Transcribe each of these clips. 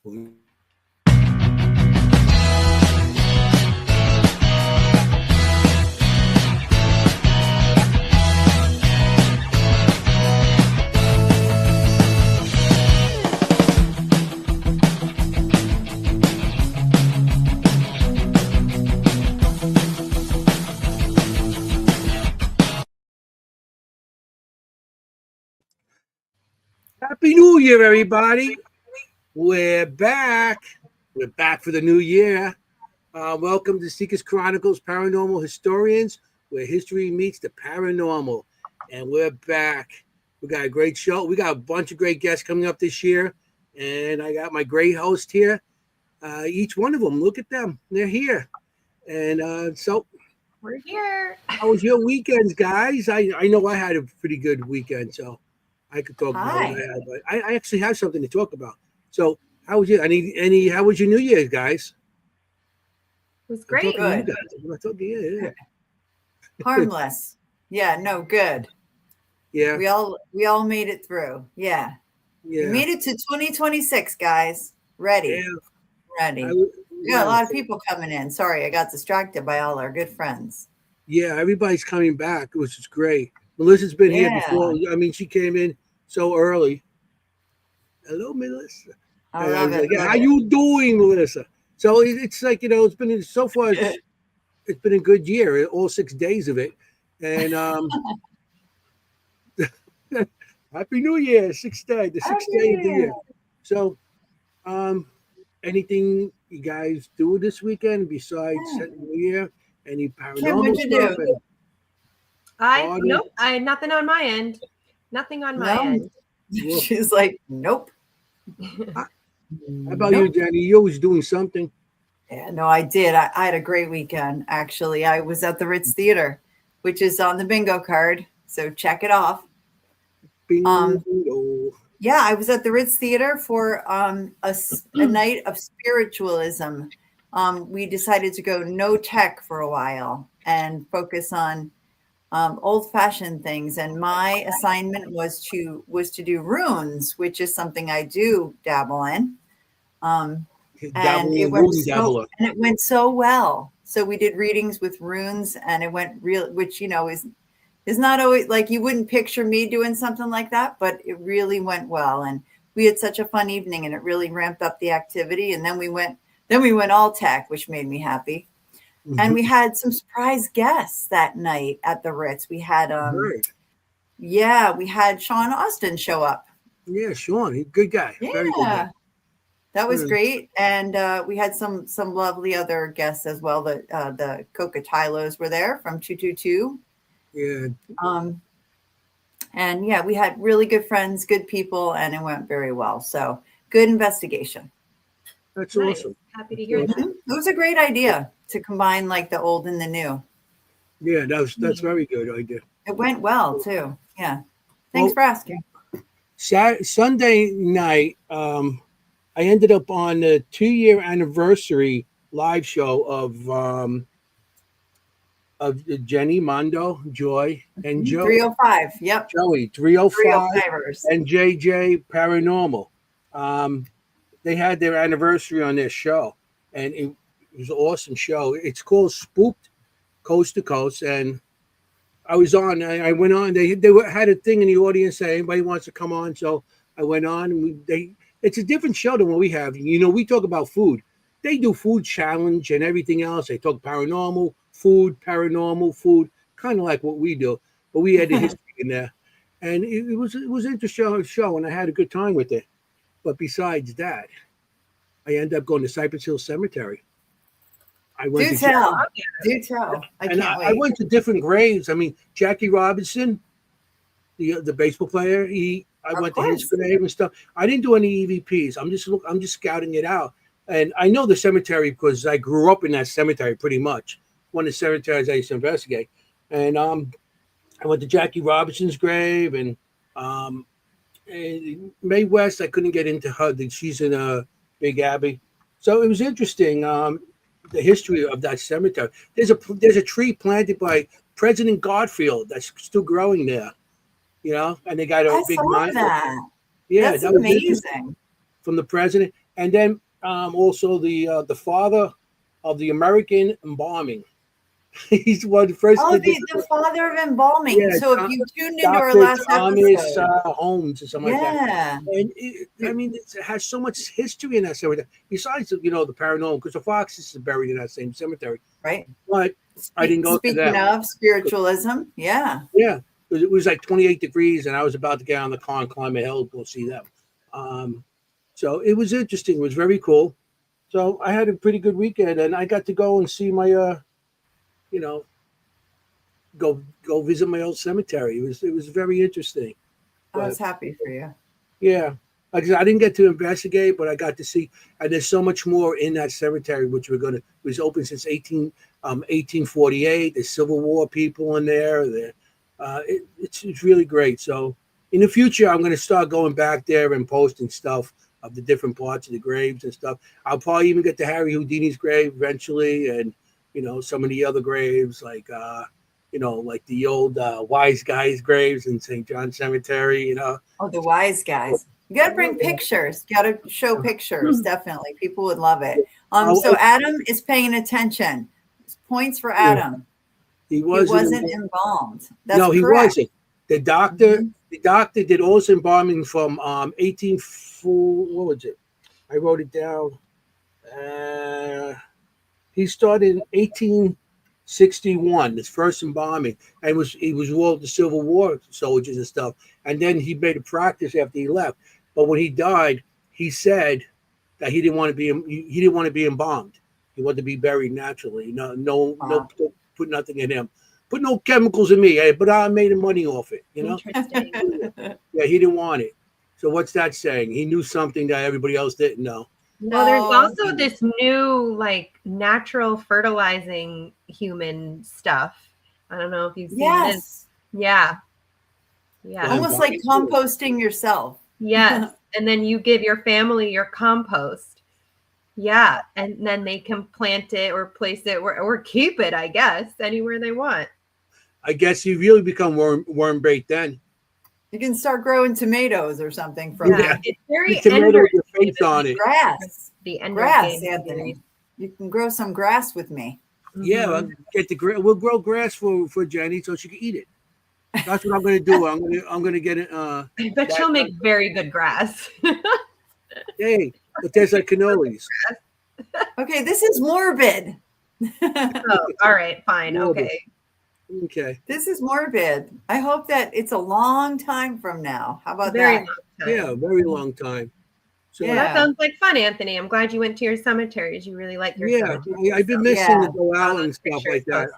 Happy New Year, everybody. We're back. We're back for the new year. Welcome to Seekers Chronicles Paranormal Historians, where history meets the paranormal. And we're back. We got a great show. We got a bunch of great guests coming up this year. And I got my great host here. Each one of them, look at them. They're here. And so we're here. How was your weekends, guys? I know I had a pretty good weekend, so I could talk about what I had, but I actually have something to talk about. So, how was you? How was your New Year's, guys? It was great. Good. Yeah. Harmless. Yeah. No. Good. Yeah. We all made it through. Yeah. We made it to 2026, guys. Ready. Yeah. Ready. We got a lot of people coming in. Sorry, I got distracted by all our good friends. Yeah, everybody's coming back, which is great. Melissa's been here before. I mean, she came in so early. Hello, Melissa. I love it. How you doing, Melissa? So it's like, it's been so far. It's been a good year, all 6 days of it, and Happy New Year, sixth day of the year. So, anything you guys do this weekend besides New Year? Any paranormal stuff? Nope. I had nothing on my end. Nothing on my end. She's like, nope. How about you, Jennie? You always doing something. Yeah, no, I did. I had a great weekend, actually. I was at the Ritz Theater, which is on the bingo card. So check it off. Bingo. Yeah, I was at the Ritz Theater for a night of spiritualism. We decided to go no tech for a while and focus on old-fashioned things. And my assignment was to do runes, which is something I do dabble in. And it went so well. So we did readings with runes, and it went real, which is not always like you wouldn't picture me doing something like that, but it really went well. And we had such a fun evening, and it really ramped up the activity. And then we went all tech, which made me happy. Mm-hmm. And we had some surprise guests that night at the Ritz. We had we had Sean Austin show up. Yeah, Sean, he's a good guy. Yeah. Very good guy. That was great. And we had some lovely other guests as well. The Coca Tylos were there from 222. Yeah. And yeah, we had really good friends, good people, and it went very well. So good investigation. That's awesome. Happy to hear that. It was a great idea to combine like the old and the new. Yeah, that's very good idea. It went well too. Yeah. Thanks for asking. Sunday night, I ended up on the 2-year anniversary live show of Jennie, Mondo, Joy, and Joe. 305. Yep. Joey, 305 and JJ Paranormal. They had their anniversary on their show, and it was an awesome show. It's called Spooked Coast to Coast, and I was on. I went on. They had a thing in the audience saying anybody wants to come on, so I went on. And it's a different show than what we have. We talk about food. They do food challenge and everything else. They talk paranormal food, kind of like what we do, but we had the history in there, and it was an interesting show, and I had a good time with it. But besides that, I ended up going to Cypress Hill Cemetery. I went Do tell. I went to different graves. I mean, Jackie Robinson, the baseball player. I went to his grave and stuff. I didn't do any EVPs. I'm just scouting it out, and I know the cemetery because I grew up in that cemetery pretty much. One of the cemeteries I used to investigate, and I went to Jackie Robinson's grave, and Mae West. I couldn't get into her. She's in a Big Abbey, so it was interesting. The history of that cemetery. There's a tree planted by President Garfield that's still growing there, and they got a big monument. That. Yeah, that's amazing. From the president. And then also the father of the American embalming. He's one of the first. Oh, the father of embalming. Yeah, So if you tuned into our Dr. last Thomas episode, Holmes or something like that. yeah, And I mean, it has so much history in that cemetery. Besides, the paranormal, because the Foxes is buried in that same cemetery. right. But I didn't go to Speaking that. of spiritualism, yeah. Yeah, it was like 28 degrees, and I was about to get on the car and climb a hill to go see them. So it was interesting. It was very cool. So I had a pretty good weekend, and I got to go and see my, go visit my old cemetery. It was very interesting. I was But happy for you. yeah, I didn't get to investigate, but I got to see. And there's so much more in that cemetery, which it was open since 1848. There's Civil War people in there. It's really great. So in the future, I'm going to start going back there and posting stuff of the different parts of the graves and stuff. I'll probably even get to Harry Houdini's grave eventually, and some of the other graves like like the old wise guys' graves in St. John Cemetery. Oh, the wise guys. You got to bring pictures. You got to show pictures. Definitely, people would love it. So Adam is paying attention. Points for Adam. He wasn't embalmed. That's no, he correct. wasn't. The doctor did all his embalming from what was it? I wrote it down. He started in 1861, his first embalming, and he was all the Civil War soldiers and stuff. And then he made a practice after he left. But when he died, he said that he didn't want to be embalmed. He wanted to be buried naturally. No, don't put nothing in him. Put no chemicals in me, but I made money off it. Interesting. Yeah, he didn't want it. So what's that saying? He knew something that everybody else didn't know. Well, there's also this new natural fertilizing human stuff. I don't know if you've seen this. Yeah. Almost like composting yourself. Yes. And then you give your family your compost. Yeah. And then they can plant it or place it or keep it, I guess, anywhere they want. I guess you really become worm bait then. You can start growing tomatoes or something from it. It's very tomato with your face on it. Grass. The grass, Anthony. You can grow some grass with me. Yeah, we'll grow grass for Jennie so she can eat it. That's what I'm going to do. I'm going to get it. I bet she'll make very good grass. Hey, it tastes like cannolis. Okay, this is morbid. Oh, all right, fine. Morbid. Okay. This is morbid. I hope that it's a long time from now. How about very that? Long time. Yeah, very long time. So well, that sounds like fun, Anthony. I'm glad you went to your cemeteries. You really like your cemeteries. I've been missing to go out and stuff like that.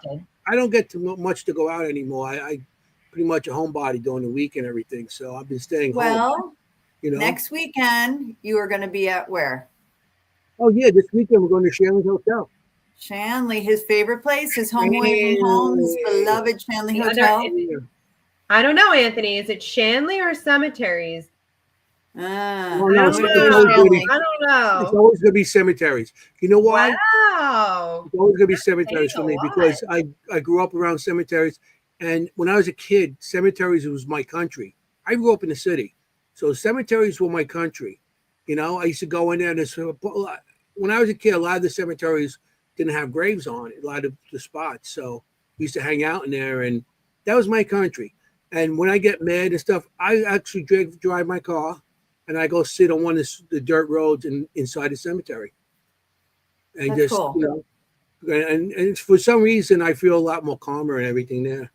I don't get too much to go out anymore. I pretty much a homebody during the week and everything. So I've been staying home. Well, next weekend you are going to be at where? Oh yeah, this weekend we're going to Shanley Hotel. Shanley, his favorite place, his home away from home, his beloved Shanley Hotel. I don't know, Anthony. Is it Shanley or cemeteries? I don't know. It's always going to be cemeteries. You know why? Wow. It's always going to be cemeteries for me because I grew up around cemeteries. And when I was a kid, cemeteries was my country. I grew up in the city. So cemeteries were my country. I used to go in there. And when I was a kid, a lot of the cemeteries didn't have graves on it, a lot of the spots. So we used to hang out in there. And that was my country. And when I get mad and stuff, I actually drive my car. And I go sit on one of the dirt roads inside the cemetery. And That's just, cool. And for some reason, I feel a lot more calmer and everything there,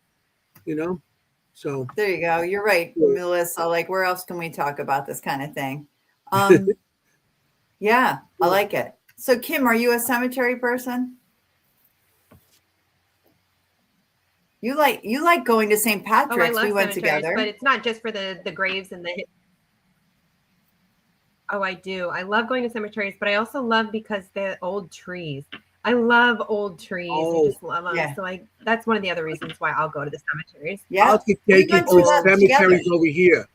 So there you go. You're right, Melissa. Where else can we talk about this kind of thing? Yeah, I like it. So, Kimm, are you a cemetery person? You like going to St. Patrick's. We went together. But it's not just for the graves and the... Oh, I do. I love going to cemeteries, but I also love because they're old trees. I love old trees. I just love them. Yeah. So that's one of the other reasons why I'll go to the cemeteries. Yeah. I'll take you to cemeteries over here.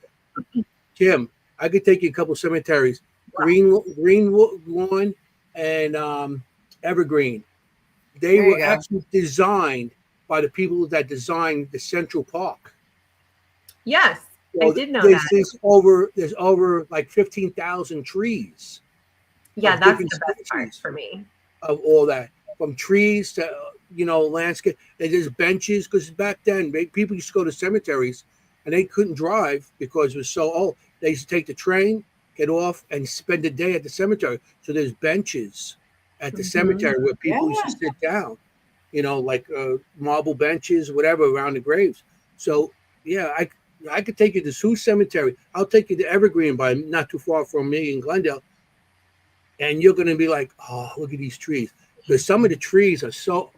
Kimm, I could take you a couple cemeteries. Wow. Greenlawn and Evergreen. They were actually designed by the people that designed the Central Park. Yes. I did know that. There's over like 15,000 trees. Yeah, of that's different the best part species for me. of all that, from trees to landscape. And there's benches because back then people used to go to cemeteries and they couldn't drive because it was so old. They used to take the train, get off, and spend the day at the cemetery. So there's benches at the cemetery where people used to sit down, like marble benches, whatever, around the graves. So yeah, I could take you to Sioux Cemetery. I'll take you to Evergreen, by not too far from me in Glendale, and you're going to be like, oh, look at these trees. Because some of the trees are so.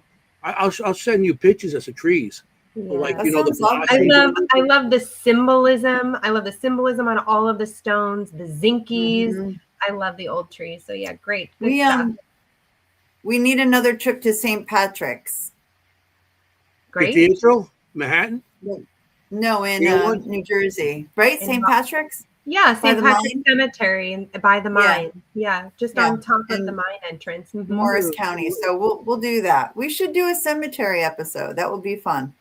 I'll send you pictures of some trees. Yeah. Like That the sounds lovely. I love the symbolism. I love the symbolism on all of the stones, the zinkies. I love the old trees. So yeah, great. Good stuff. We need another trip to St. Patrick's. Great. Cathedral, Manhattan. No, in New Jersey, right? St. Patrick's. Yeah, St. Patrick's Cemetery by the mine. Yeah, just on top of the mine entrance. Morris County. So we'll do that. We should do a cemetery episode. That would be fun.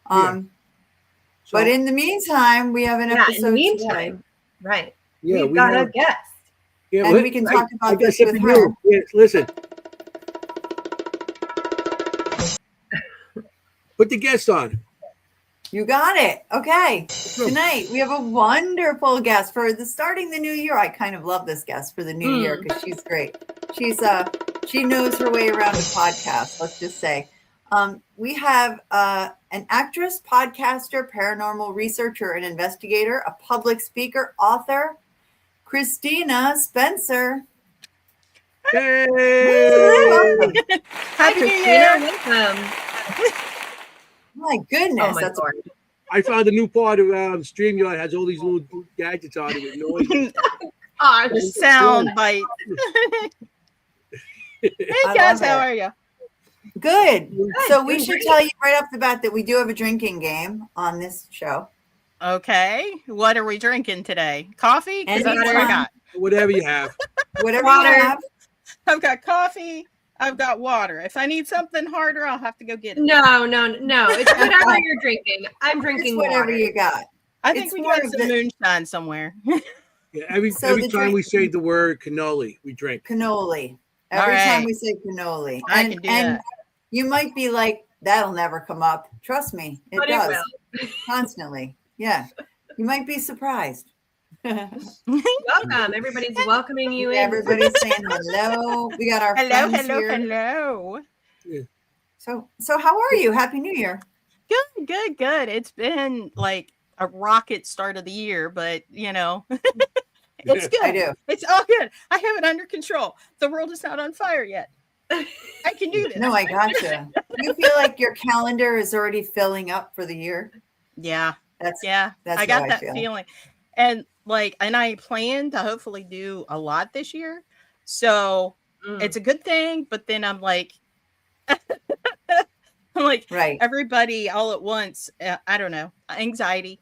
But in the meantime, we have an episode today. Right. Yeah, we've got a guest. Yeah, and we can talk about this with her. Yes, listen. Put the guest on. You got it. Okay. Tonight we have a wonderful guest for starting the new year. I kind of love this guest for the new year because she's great. She knows her way around a podcast, let's just say. We have an actress, podcaster, paranormal researcher, and investigator, a public speaker, author, Christina Spencer. Hey! Hi, Christina. Welcome. My goodness. Oh, my Lord. I found a new part of StreamYard. Has all these little gadgets on it with noise. Sound bite. Hey guys, how are you? Good. So we should tell you right off the bat that we do have a drinking game on this show. Okay. What are we drinking today? Coffee? Because that's what I got. Whatever you have. Whatever you have. I've got coffee. I've got water. If I need something harder, I'll have to go get it. No. It's whatever you're drinking. I'm drinking whatever water. you got. I think we got some moonshine somewhere. Yeah, every time we say the word cannoli, we drink. Cannoli. Every time we say cannoli. I can do that. You might be like, that'll never come up. Trust me, it does. Constantly. Yeah. You might be surprised. Welcome. Everybody's welcoming you in. Everybody's saying hello. We got our friends here. Hello. Yeah. So how are you? Happy New Year. Good. It's been like a rocket start of the year, but it's good. I do. It's all good. I have it under control. The world is not on fire yet. I can do this. No, I gotcha. You feel like your calendar is already filling up for the year? Yeah. That's I got that feeling. And I plan to hopefully do a lot this year. So it's a good thing. But then I'm like, right. Everybody all at once. I don't know. Anxiety.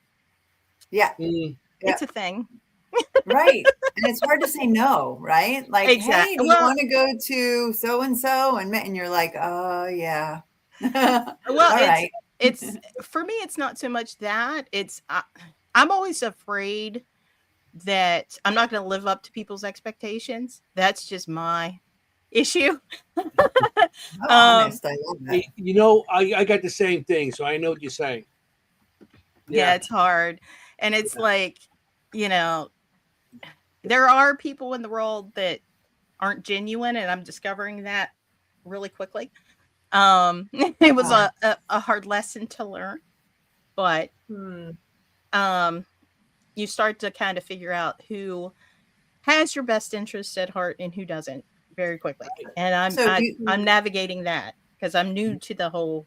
Yeah. It's a thing. Right. And it's hard to say no, right? Like, exactly. Hey, do you want to go to so-and-so? And you're like, oh, yeah. Well, it's for me, it's not so much that. It's I'm always afraid that I'm not going to live up to people's expectations. That's just my issue. Honest, I love that. I got the same thing, so I know what you're saying. Yeah, it's hard. And it's like, there are people in the world that aren't genuine, and I'm discovering that really quickly. It was a hard lesson to learn, but you start to kind of figure out who has your best interest at heart and who doesn't very quickly. And I'm navigating that because I'm new to the whole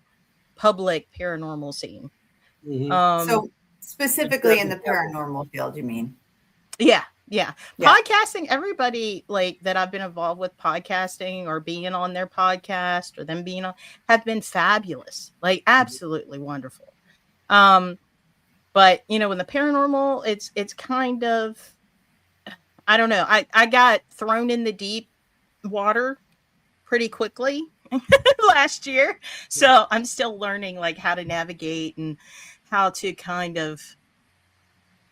public paranormal scene. So specifically in the paranormal field, you mean? Yeah. Podcasting, everybody that I've been involved with podcasting or being on their podcast or them being on have been fabulous, absolutely wonderful. But in the paranormal, it's kind of, I don't know. I got thrown in the deep water pretty quickly last year. So I'm still learning how to navigate and how to kind of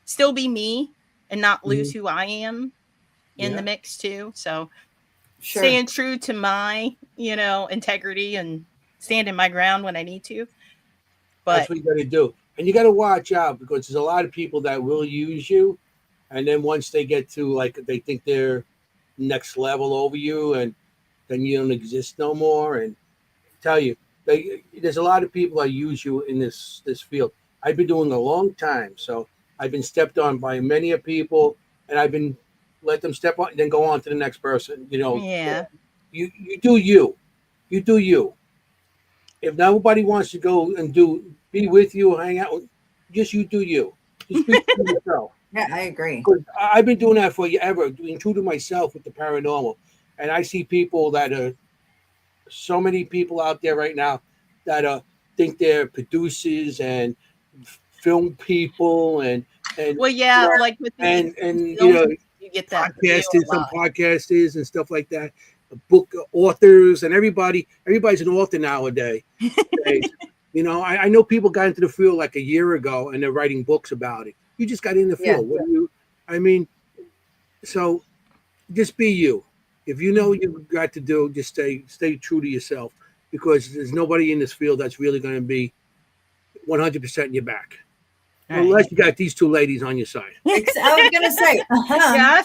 still be me and not lose who I am in the mix too. So staying true to my, integrity and standing my ground when I need to. But that's what you got to do. And you got to watch out because there's a lot of people that will use you. And then once they get to like, they think they're next level over you and then you don't exist no more. And tell you, there's a lot of people that use you in this field. I've been doing it a long time. So I've been stepped on by many of people and I've been let them step on and then go on to the next person. yeah. You do you. You do you. If nobody wants to go and be with you or hang out, just you do you. Just be true to yourself. Yeah, I agree. I've been doing that forever, being true to myself with the paranormal. And I see people that are so many people out there right now that think they're producers and film people and well, yeah, like with the and you get that podcasters and stuff like that, book authors and everybody's an author nowadays. I know people got into the field like a year ago and they're writing books about it. You just got in the field. So just be you. If you know what you've got to do, just stay true to yourself because there's nobody in this field that's really going to be 100% in your back. Unless you got these two ladies on your side. I was going to say. Yeah,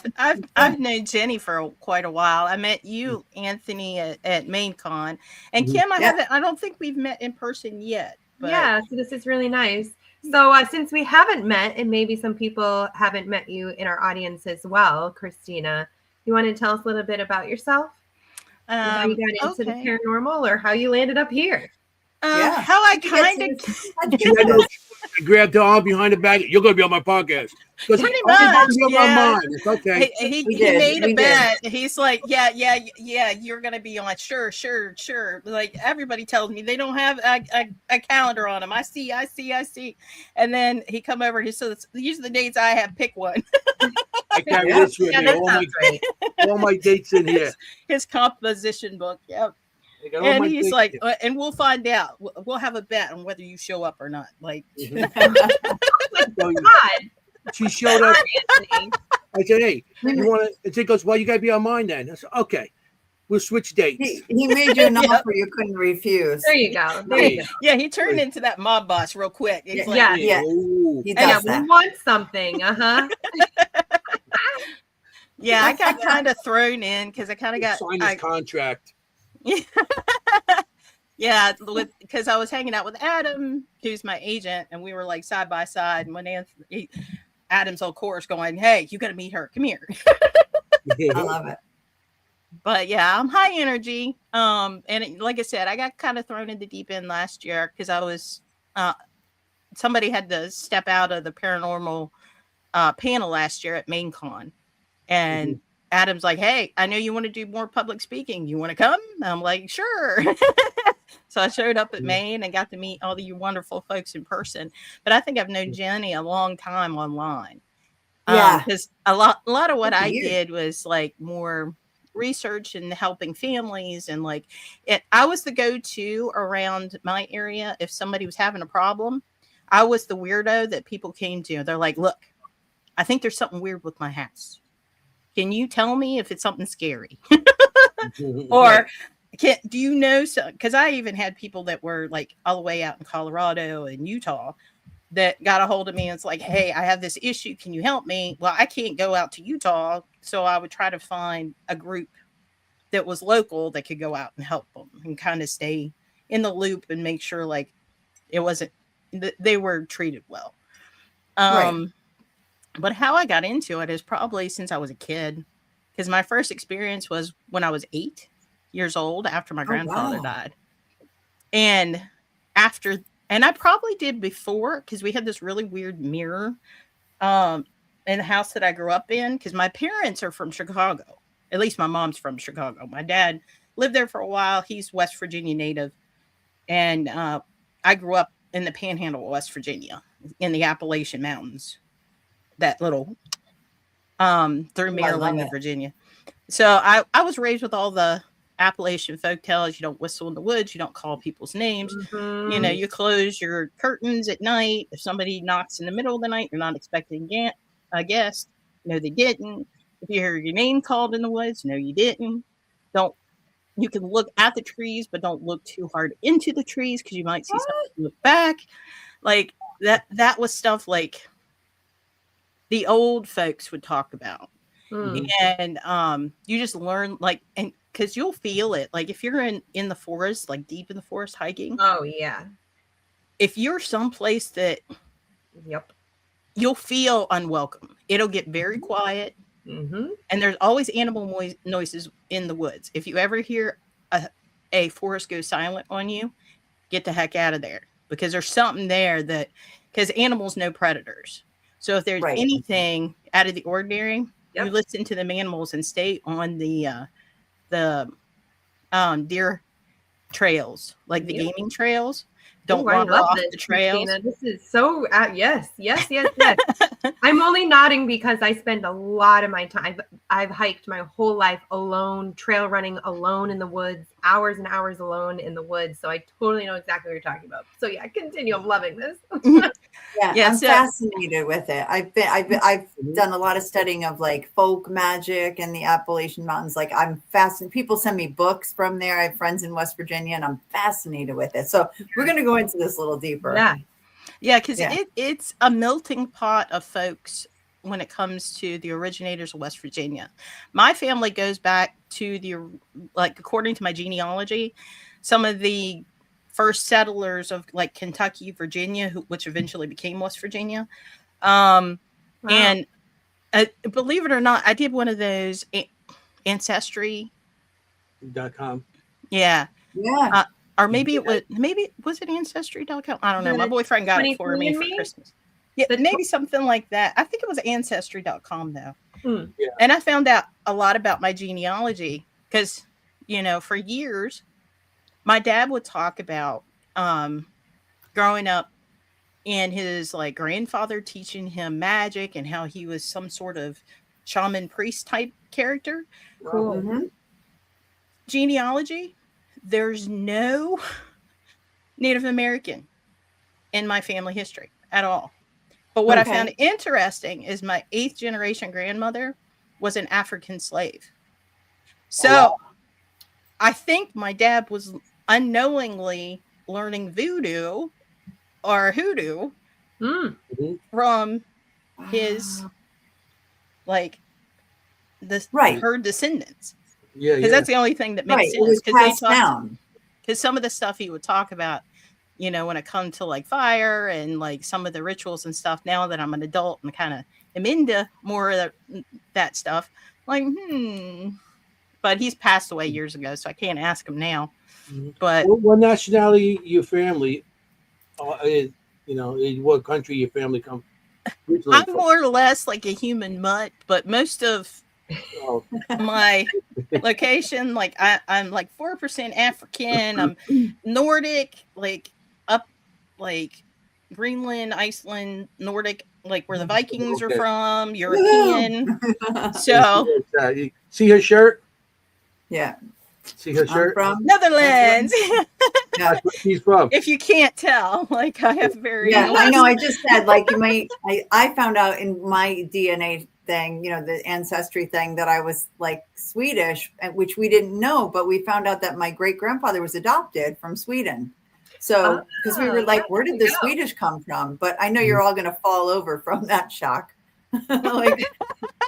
I've known Jennie for quite a while. I met you, Anthony, at MainCon, and Kimm, I don't think we've met in person yet. But... Yeah, so this is really nice. So since we haven't met, and maybe some people haven't met you in our audience as well, Christina, you want to tell us a little bit about yourself? How you got into the paranormal, or how you landed up here? How I kind of I grabbed her arm behind the back. You're going to be on my podcast. Pretty much, yeah. It's okay. He made a bet. He's like, yeah, you're going to be on. Sure. Like everybody tells me they don't have a calendar on them. I see. And then he come over. He says, these are the dates I have. Pick one. I carry this with me. All my dates in here. His composition book. Yep. And he's like, and we'll find out. We'll have a bet on whether you show up or not. Like, God. She showed up. I said, "Hey, you want to?" And she goes, "Well, you got to be on mine then." I said, "Okay, we'll switch dates." He made you an offer you couldn't refuse. There you go. Yeah, he turned into that mob boss real quick. It's yeah. He does that. We want something. Yeah, I got kind of thrown in because I kind of got signed his contract. Yeah, because I was hanging out with Adam, who's my agent, and we were like side by side. And when Adam's on course going, "Hey, you got to meet her. Come here." I love it. But yeah, I'm high energy. Like I said, I got kind of thrown in the deep end last year because I was somebody had to step out of the paranormal panel last year at MainCon, and Adam's like, "Hey, I know you want to do more public speaking. You want to come?" I'm like, "Sure." So I showed up at Maine and got to meet all you wonderful folks in person. But I think I've known Jennie a long time online. Yeah, because a lot of what I did was like more research and helping families, and like I was the go-to around my area if somebody was having a problem. I was the weirdo that people came to. They're like, "Look, I think there's something weird with my house. Can you tell me if it's something scary?" Or do you know? Because I even had people that were like all the way out in Colorado and Utah that got a hold of me and it's like, "Hey, I have this issue. Can you help me?" Well, I can't go out to Utah. So I would try to find a group that was local that could go out and help them and kind of stay in the loop and make sure like it wasn't, they were treated well. Right. But how I got into it is probably since I was a kid, because my first experience was when I was 8 years old after my grandfather died. And I probably did before, because we had this really weird mirror in the house that I grew up in, because my parents are from Chicago. At least my mom's from Chicago. My dad lived there for a while. He's West Virginia native. And I grew up in the panhandle of West Virginia in the Appalachian Mountains. That little through Maryland and Virginia. So I was raised with all the Appalachian folk tales. You don't whistle in the woods. You don't call people's names. You know, you close your curtains at night. If somebody knocks in the middle of the night, you're not expecting a guest. No, they didn't. If you hear your name called in the woods, no, you didn't. You can look at the trees, but don't look too hard into the trees because you might see something look back. Like that was stuff like the old folks would talk about. And you just learn, like, and because you'll feel it. Like if you're in the forest, like deep in the forest hiking. Oh yeah. If you're someplace that you'll feel unwelcome, it'll get very quiet. And there's always animal noises in the woods. If you ever hear a forest go silent on you, get the heck out of there, because there's something there because animals know predators. So if there's anything out of the ordinary, you listen to them animals and stay on the deer trails, like the gaming trails. Don't wander off the trails. Christina. This is so yes. I'm only nodding because I spend a lot of my time. I've hiked my whole life alone, trail running alone in the woods, hours and hours alone in the woods. So I totally know exactly what you're talking about. So yeah, continue. I'm loving this. I'm fascinated with it. I've done a lot of studying of like folk magic and the Appalachian Mountains. Like I'm fascinated. People send me books from there. I have friends in West Virginia, and I'm fascinated with it. So we're going to go into this a little deeper. Yeah, because it's a melting pot of folks when it comes to the originators of West Virginia. My family goes back to according to my genealogy, some of the first settlers of like Kentucky, Virginia, which eventually became West Virginia. And believe it or not, I did one of those Ancestry.com. Yeah. Or maybe was it Ancestry.com? I don't know. My boyfriend got it for me for Christmas. Yeah, maybe something like that. I think it was Ancestry.com though. Yeah. And I found out a lot about my genealogy because, for years, my dad would talk about growing up and his like grandfather teaching him magic and how he was some sort of shaman priest type character. Cool. Genealogy. There's no Native American in my family history at all. But what I found interesting is my 8th generation grandmother was an African slave. So I think my dad was unknowingly learning voodoo or hoodoo from his her descendants. Yeah, because that's the only thing that makes sense. Because some of the stuff he would talk about, when it comes to like fire and like some of the rituals and stuff. Now that I'm an adult and kind of am into more of that stuff, like but he's passed away years ago, so I can't ask him now. But what nationality your family is? What country your family come? I'm more or less like a human mutt, but most of my location, like I'm like 4% African. I'm Nordic, like up like Greenland, Iceland, Nordic, like where the Vikings are from, European. So see her shirt? Yeah. See her shirt? From Netherlands. That's where she's from. If you can't tell, like I have very I know. I just said like I found out in my DNA thing, the ancestry thing, that I was like Swedish, which we didn't know, but we found out that my great grandfather was adopted from Sweden. So because we were like, where did the Swedish come from? But I know you're all going to fall over from that shock. Like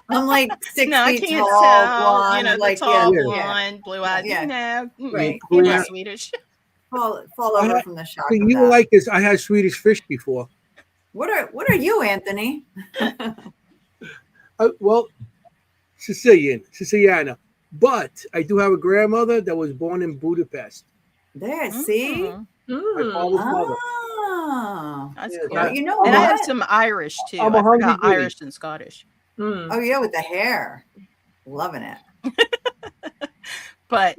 I'm like 6 feet tall, blonde, like blonde, blue eyes. Right. Swedish. Fall over from the shock. You were like this. I had Swedish fish before. What are you, Anthony? Well, Siciliana. But I do have a grandmother that was born in Budapest. There, see? My father's mother. That's cool. And I have some Irish too. I forgot Irish and Scottish. Oh yeah, with the hair. Loving it. But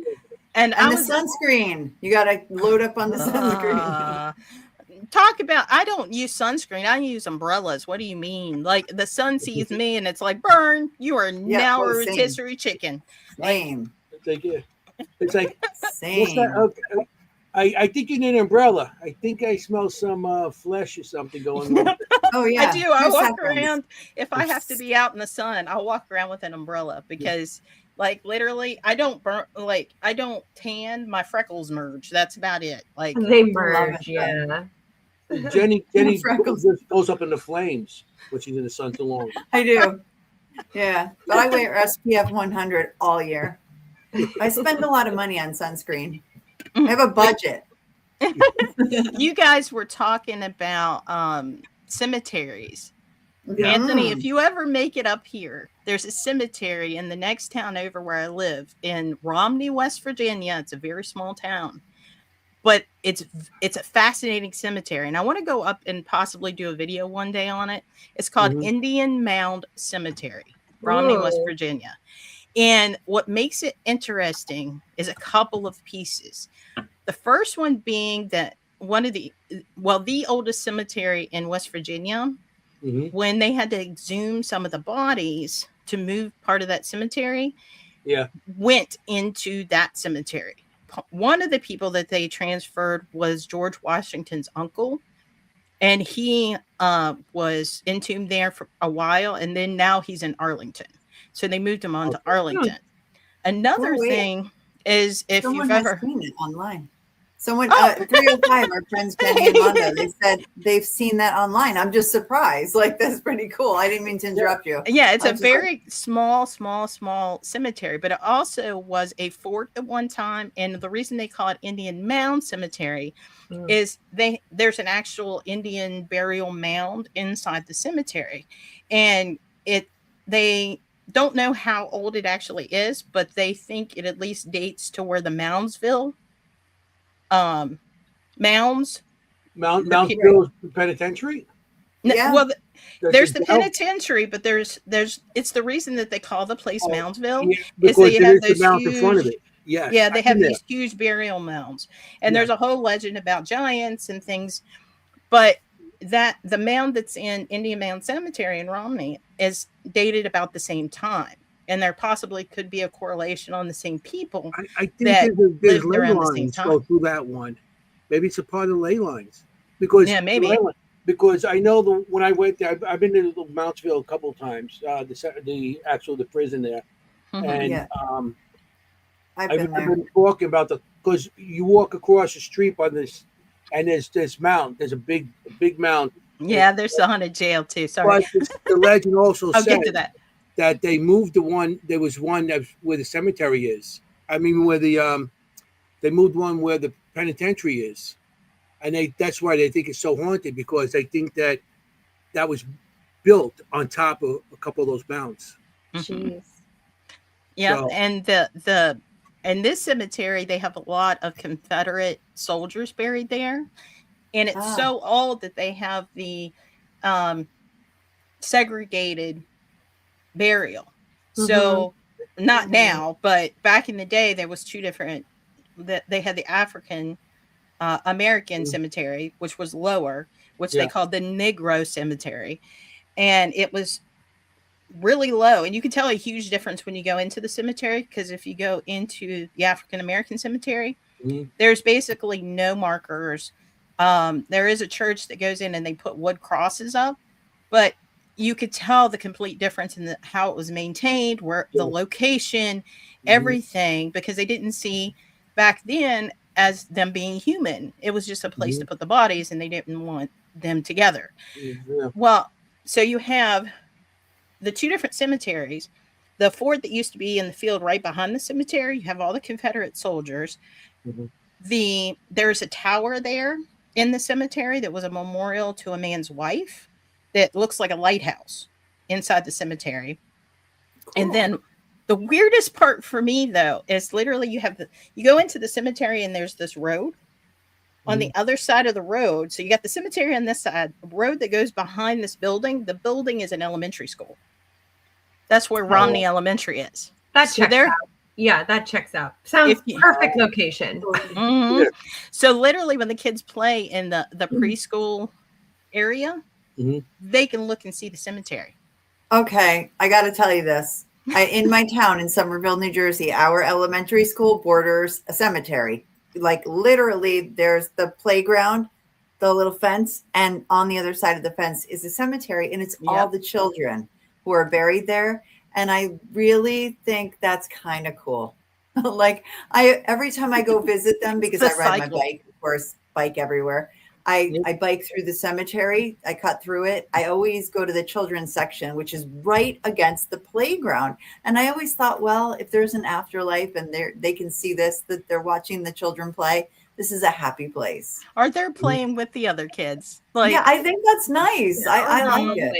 and the sunscreen. You gotta load up on the sunscreen. Talk about, I don't use sunscreen. I use umbrellas. What do you mean? Like the sun sees me and it's like, burn. You are now a rotisserie chicken. Same. It's like same. What's that? I think you need an umbrella. I think I smell some flesh or something going on. Oh yeah, I do. I walk around. If I have to be out in the sun, I'll walk around with an umbrella because Like literally, I don't burn, like I don't tan, my freckles merge. That's about it. Like They love merge, it, yeah. Jennie Freckles. just goes up in the flames when she's in the sun too long. I do. Yeah. But I wear SPF 100 all year. I spend a lot of money on sunscreen. I have a budget. you guys were talking about cemeteries. Yeah. Anthony, if you ever make it up here, there's a cemetery in the next town over where I live in Romney, West Virginia. It's a very small town, but it's a fascinating cemetery. And I want to go up and possibly do a video one day on it. It's called Indian Mound Cemetery, Romney, West Virginia. And what makes it interesting is a couple of pieces. The first one being that the oldest cemetery in West Virginia, when they had to exhume some of the bodies to move part of that cemetery, went into that cemetery. One of the people that they transferred was George Washington's uncle, and he was entombed there for a while, and then now he's in Arlington. So they moved him on to Arlington. Another thing is if Someone you've ever seen it online. Someone 305, our friends Jennie and Mondo, they said they've seen that online. I'm just surprised. Like, that's pretty cool. I didn't mean to interrupt you. Yeah, it's a very small cemetery, but it also was a fort at one time. And the reason they call it Indian Mound Cemetery is there's an actual Indian burial mound inside the cemetery. And they don't know how old it actually is, but they think it at least dates to where the Moundsville mounds. Moundsville Penitentiary? Yeah. Well, there's the penitentiary, but there's it's the reason that they call the place Moundsville is they have those huge, in front of it. Yeah, they have these huge burial mounds, and there's a whole legend about giants and things. But that the mound that's in Indian Mound Cemetery in Romney is dated about the same time. And there possibly could be a correlation on the same people. I think there's ley lines go through that one. Maybe it's a part of ley lines. Because maybe. Because I know when I went there, I've been to Mountsville a couple of times. The prison there, and I've been talking about because you walk across the street on this, and there's this mound. There's a big mound. Yeah, there's the haunted jail too. Sorry. But the legend also I'll said get to that they moved the one. There was one where the cemetery is. I mean, where they moved one where the penitentiary is, and that's why they think it's so haunted, because they think that was built on top of a couple of those mounds. Jeez. Yeah, so, and in this cemetery they have a lot of Confederate soldiers buried there, and it's so old that they have the segregated burial. So not now, but back in the day there was two different, that they had the African American cemetery, which was lower, which they called the Negro cemetery, and it was really low, and you can tell a huge difference when you go into the cemetery, because if you go into the African American cemetery, there's basically no markers. There is a church that goes in and they put wood crosses up, but you could tell the complete difference in how it was maintained, where the location, everything, because they didn't see back then as them being human. It was just a place to put the bodies, and they didn't want them together. Well, so you have the two different cemeteries. The fort that used to be in the field right behind the cemetery, you have all the Confederate soldiers. There's a tower there in the cemetery that was a memorial to a man's wife that looks like a lighthouse inside the cemetery. Cool. And then the weirdest part for me, though, is literally you go into the cemetery and there's this road on the other side of the road. So you got the cemetery on this side, a road that goes behind this building. The building is an elementary school. That's where Romney Elementary is. That checks out. Yeah, that checks out. Sounds perfect location. So literally when the kids play in the preschool area, they can look and see the cemetery. Okay, I got to tell you this. In my town in Somerville, New Jersey, our elementary school borders a cemetery. Like literally there's the playground, the little fence, and on the other side of the fence is a cemetery, and it's all the children who are buried there. And I really think that's kind of cool. Like every time I go visit them, because I ride my bike, of course, bike everywhere. I bike through the cemetery. I cut through it. I always go to the children's section, which is right against the playground. And I always thought, well, if there's an afterlife and they can see this, that they're watching the children play, this is a happy place. Or they're playing with the other kids. Yeah, I think that's nice. Yeah, I like it.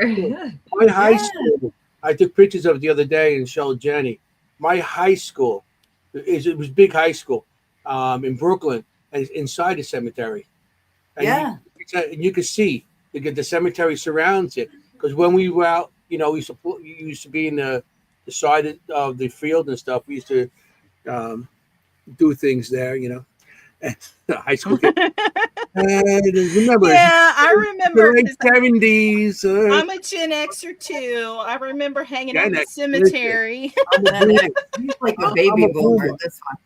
Together. My high school, I took pictures of it the other day and showed Jenny. My high school, it was big high school in Brooklyn, and inside the cemetery. And you could see the cemetery surrounds it. Because when we were out, we used to be in the side of the field and stuff. We used to do things there, high school kid. Remember? Yeah, I remember. The late 70s. I'm a Gen Xer too. I remember hanging out in the cemetery. He's like a baby boomer. This one.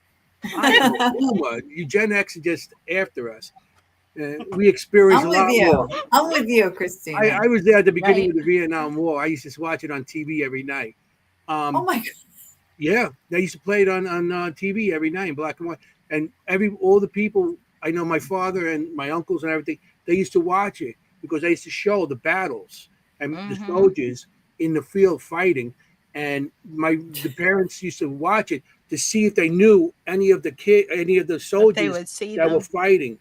I'm a boomer. You Gen X are just after us. We experienced a lot more. I'm with you, Christina. I was there at the beginning of the Vietnam War. I used to watch it on TV every night. Oh my God. Yeah, they used to play it on TV every night in black and white. And all the people, I know my father and my uncles and everything, they used to watch it because they used to show the battles and the soldiers in the field fighting. And the parents used to watch it to see if they knew any of the soldiers that were fighting,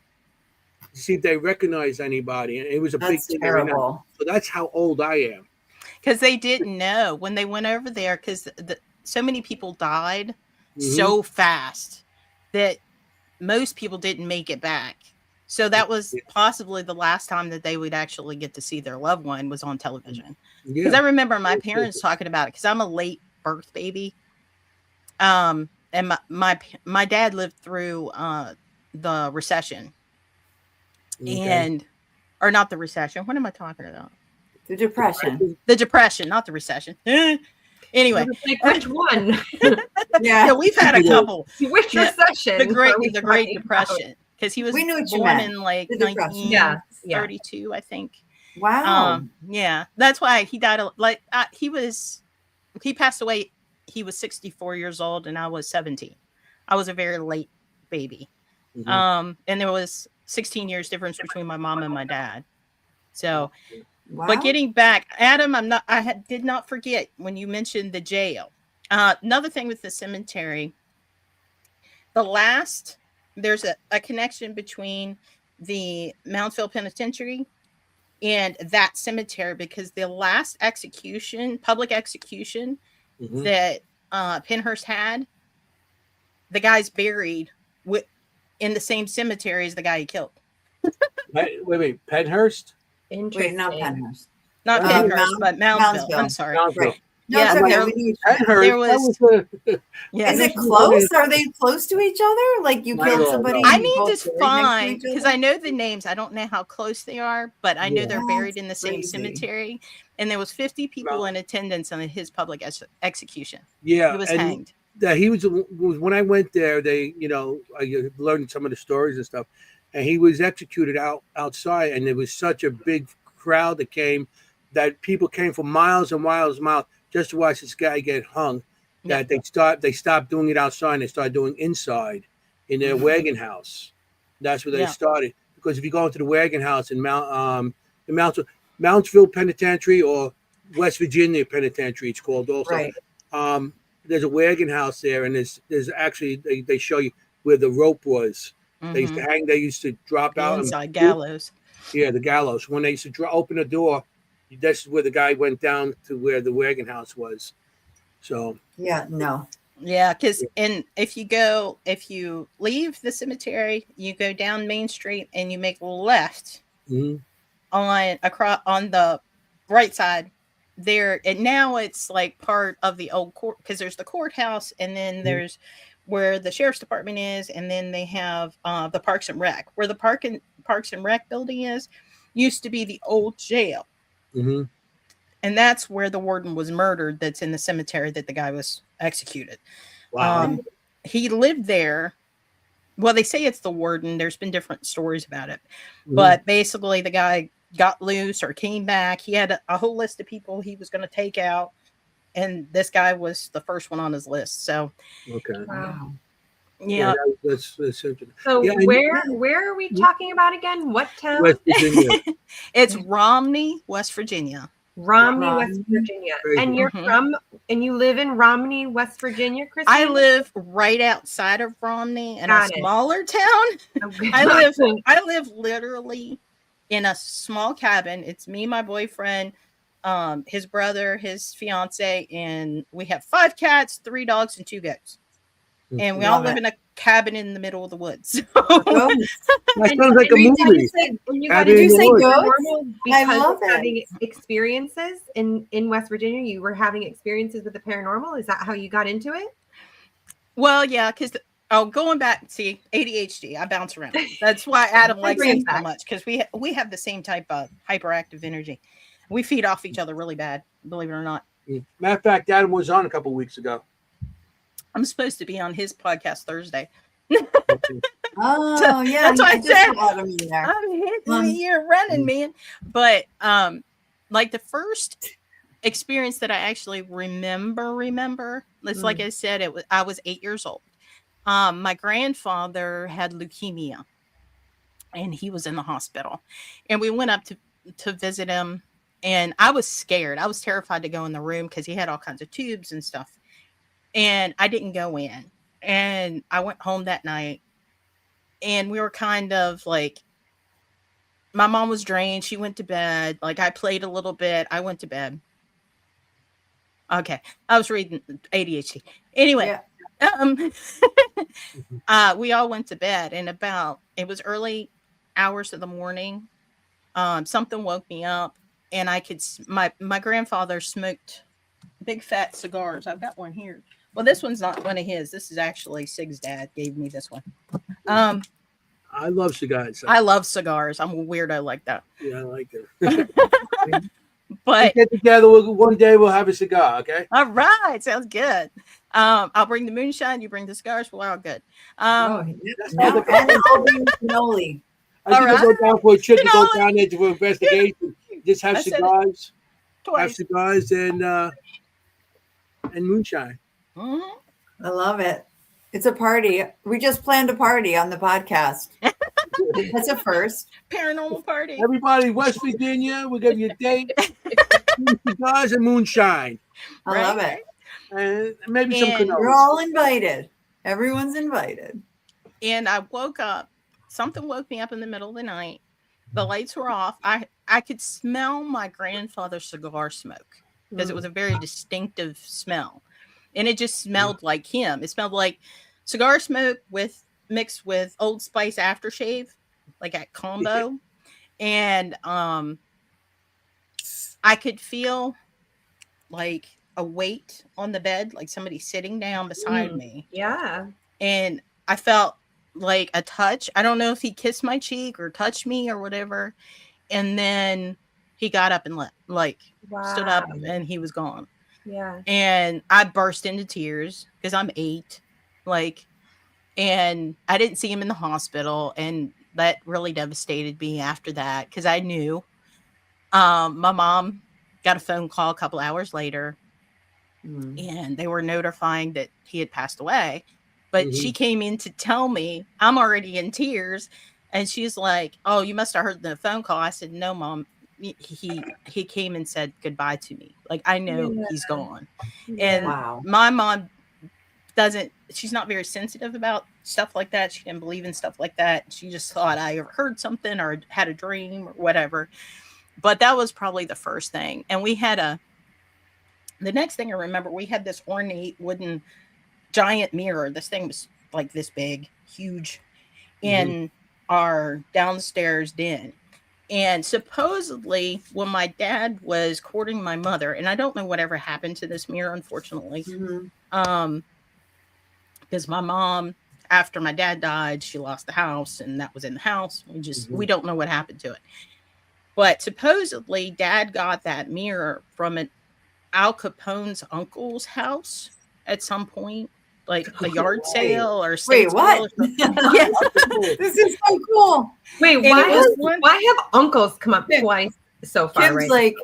to see if they recognized anybody. And it was a big thing. Terrible. So that's how old I am. Because they didn't know when they went over there, because so many people died so fast that most people didn't make it back. So that was possibly the last time that they would actually get to see their loved one was on television. Because I remember my parents talking about it, because I'm a late birth baby. And my dad lived through the recession. Or not the recession. What am I talking about? The depression. The depression, not the recession. Anyway, like, which one? Yeah, we've had a couple. Which recession? The Great Depression, because he was born in like 1932, I think. Wow. Yeah, that's why he died. He passed away. He was 64 years old, and I was 17. I was a very late baby. And there was 16 years difference between my mom and my dad. So. Wow. But getting back, Adam, I did not forget when you mentioned the jail. Another thing with the cemetery, there's a connection between the Moundsville Penitentiary and that cemetery, because the last public execution that Pennhurst had, the guy's buried in the same cemetery as the guy he killed. Wait, Pennhurst? Wait, not Pennhurst. Not Pennhurst, but Moundsville. I'm sorry. Right. No, Yeah, there was. Is it close? Are they close to each other? Like you killed somebody? I need to find, because I know the names. I don't know how close they are, but I know they're buried in the same cemetery. And there was 50 people in attendance on his public execution. Yeah, he was hanged. He was when I went there. I learned some of the stories and stuff. And he was executed outside, and there was such a big crowd that came, that people came for miles and miles and miles just to watch this guy get hung. That they stopped doing it outside and they started doing inside in their wagon house. That's where they started. Because if you go into the wagon house in Moundsville Penitentiary or West Virginia Penitentiary, it's called also. Right. There's a wagon house there, and there's actually they show you where the rope was. They used to hang. They used to drop out inside gallows. Yeah, the gallows. When they used to open the door, that's where the guy went down to where the wagon house was. So because if you leave the cemetery, you go down Main Street and you make left on the right side there, and now it's like part of the old court, because there's the courthouse, and then there's where the sheriff's department is, and then they have the Parks and Rec. Where the Parks and Rec building used to be the old jail. And that's where the warden was murdered, that's in the cemetery that the guy was executed. Wow. He lived there. Well, they say it's the warden. There's been different stories about it. But basically the guy got loose or came back. He had a whole list of people he was going to take out. and this guy was the first one on his list. So, Okay. Wow. yeah. That's interesting. So Yeah, where are we talking about again? What town? West Virginia. It's Romney, West Virginia. Romney, West Virginia. Crazy. And you're from, and you live in Romney, West Virginia, Christine? I live right outside of Romney in Got a it. smaller town. Okay. I live literally in a small cabin. It's me, my boyfriend, his brother, his fiance, and we have 5 cats, 3 dogs, and 2 goats. And we all live in a cabin in the middle of the woods. That sounds like a movie. You Cabin got to in the say woods. paranormal I because love of it. having experiences in West Virginia. You were having experiences with the paranormal. Is that how you got into it? Well, yeah, because going back, see, ADHD, I bounce around. That's why Adam likes me so much, because we have the same type of hyperactive energy. We feed off each other really bad, believe it or not. Matter of fact, Adam was on a couple weeks ago. I'm supposed to be on his podcast Thursday. Oh yeah, That's why I said Adam in there. I'm hitting the year running, man. But like the first experience that I actually remember, it's like I said, I was 8 years old. My grandfather had leukemia, and he was in the hospital, and we went up to visit him, and I was scared. I was terrified to go in the room because he had all kinds of tubes and stuff, and I didn't go in. And I went home that night, and we were kind of like, my mom was drained. She went to bed. Like, I played a little bit. I went to bed. Okay. I was reading ADHD. Anyway, we all went to bed, and it was early hours of the morning. Something woke me up, and I could, my grandfather smoked big fat cigars. I've got one here. Well, this one's not one of his. This is actually Sig's dad gave me this one. I love cigars. I love cigars. I'm a weirdo like that. Yeah, I like it. But get together. One day we'll have a cigar. Okay. All right, sounds good. I'll bring the moonshine. You bring the cigars. We're all good. And I'll bring the cannoli. I think I'll go down for a trip to go down there for investigation. Just have cigars. Have cigars and moonshine. I love it. It's a party. We just planned a party on the podcast. That's a first. Paranormal party. Everybody, West Virginia, we'll give you a date. Cigars and moonshine. I love it. And maybe some cannoli. You're all invited. Everyone's invited. And I woke up. Something woke me up in the middle of the night. The lights were off. I could smell my grandfather's cigar smoke because it was a very distinctive smell. And it just smelled like him. It smelled like cigar smoke mixed with Old Spice aftershave, like that combo. And I could feel like a weight on the bed, like somebody sitting down beside me. Yeah. And I felt like a touch. I don't know if he kissed my cheek or touched me or whatever. And then he got up and left, stood up, and he was gone. Yeah. And I burst into tears because I'm 8. And I didn't see him in the hospital. And that really devastated me after that because I knew. My mom got a phone call a couple hours later, and they were notifying that he had passed away. But she came in to tell me, I'm already in tears. And she's like, "Oh, you must have heard the phone call." I said, "No, Mom. He came and said goodbye to me. Like, I know he's gone." And my mom she's not very sensitive about stuff like that. She didn't believe in stuff like that. She just thought I heard something or had a dream or whatever. But that was probably the first thing. And we had the next thing I remember, we had this ornate wooden giant mirror. This thing was like this big, huge, in our downstairs den. And supposedly when my dad was courting my mother, and I don't know whatever happened to this mirror, unfortunately, because my mom, after my dad died, she lost the house, and that was in the house. We don't know what happened to it. But supposedly Dad got that mirror from Al Capone's uncle's house at some point, like a yard sale or wait, what? Yeah. This is so cool. Wait, why have uncles come up twice so far? Kim's right?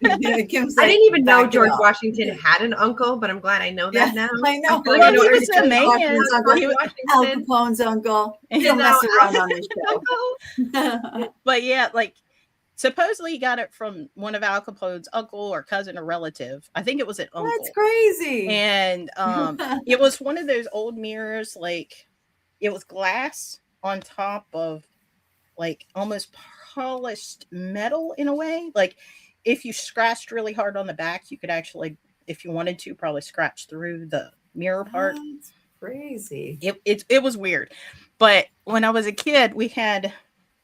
Kimm's I like, didn't even know "Back it George up." Washington had an uncle, but I'm glad I know that now. I know. feel like Well, I know he everything was a about man. George George He was Al Washington. Capone's uncle. We You don't know, mess around Al on this Uncle. But yeah, like supposedly he got it from one of Al Capone's uncle or cousin or relative. I think it was an uncle. That's crazy. And it was one of those old mirrors, like it was glass on top of like almost polished metal in a way. Like if you scratched really hard on the back, you could actually, if you wanted to, probably scratch through the mirror part. That's crazy. It was weird. But when I was a kid, we had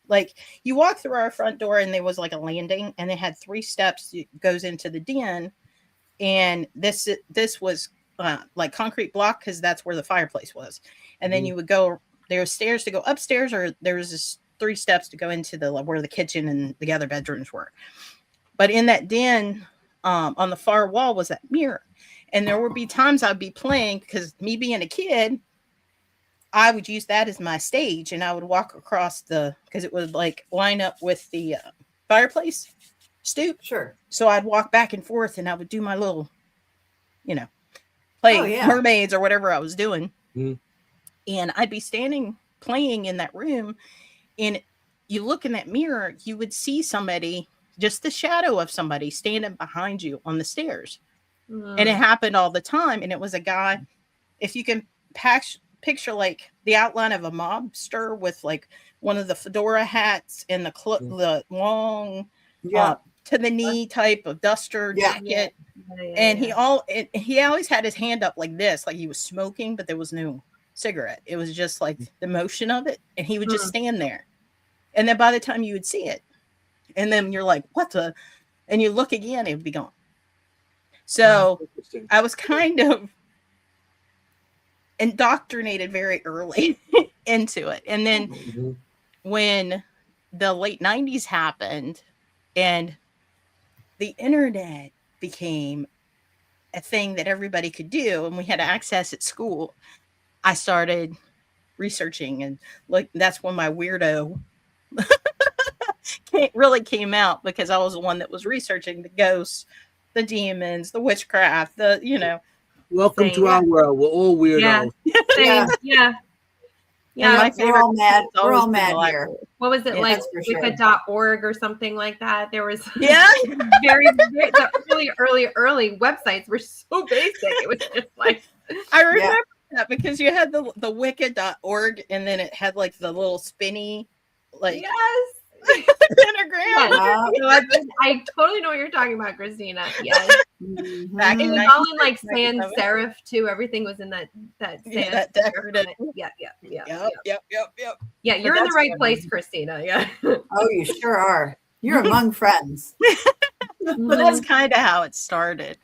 like you walk through our front door and there was like a landing and they had 3 steps that goes into the den. And this was like concrete block because that's where the fireplace was. And then you would go, there were stairs to go upstairs, or there was this 3 steps to go into the where the kitchen and the other bedrooms were. But in that den, on the far wall was that mirror. And there would be times I'd be playing because me being a kid, I would use that as my stage, and I would walk across because it would like line up with the fireplace stoop. Sure. So I'd walk back and forth and I would do my little, play mermaids or whatever I was doing. Mm. And I'd be standing playing in that room, and you look in that mirror, you would see somebody, just the shadow of somebody standing behind you on the stairs. And it happened all the time. And it was a guy, if you can picture like the outline of a mobster with like one of the fedora hats and the long to the knee type of duster jacket. And he always had his hand up like this, like he was smoking, but there was no cigarette. It was just like the motion of it. And he would just stand there. And then by the time you would see it, and then you're like, and you look again, it would be gone. So I was kind of indoctrinated very early into it. And then when the late 90s happened and the internet became a thing that everybody could do and we had access at school, I started researching, and like that's when my weirdo really came out, because I was the one that was researching the ghosts, the demons, the witchcraft, Welcome to our world. We're all weirdos. Yeah. My favorite. We're all mad here. What was it like? Wicca.org or something like that? There was very the early websites were so basic. It was just like I remember that because you had the Wicca.org and then it had like the little spinny pentagram. I totally know what you're talking about, Christina. Yes. Back it was all in like sans serif too. Everything was in that sans that decorative. Yeah. Yeah, you're in the right place, Christina. Yeah. Oh, you sure are. You're among friends. But that's kind of how it started.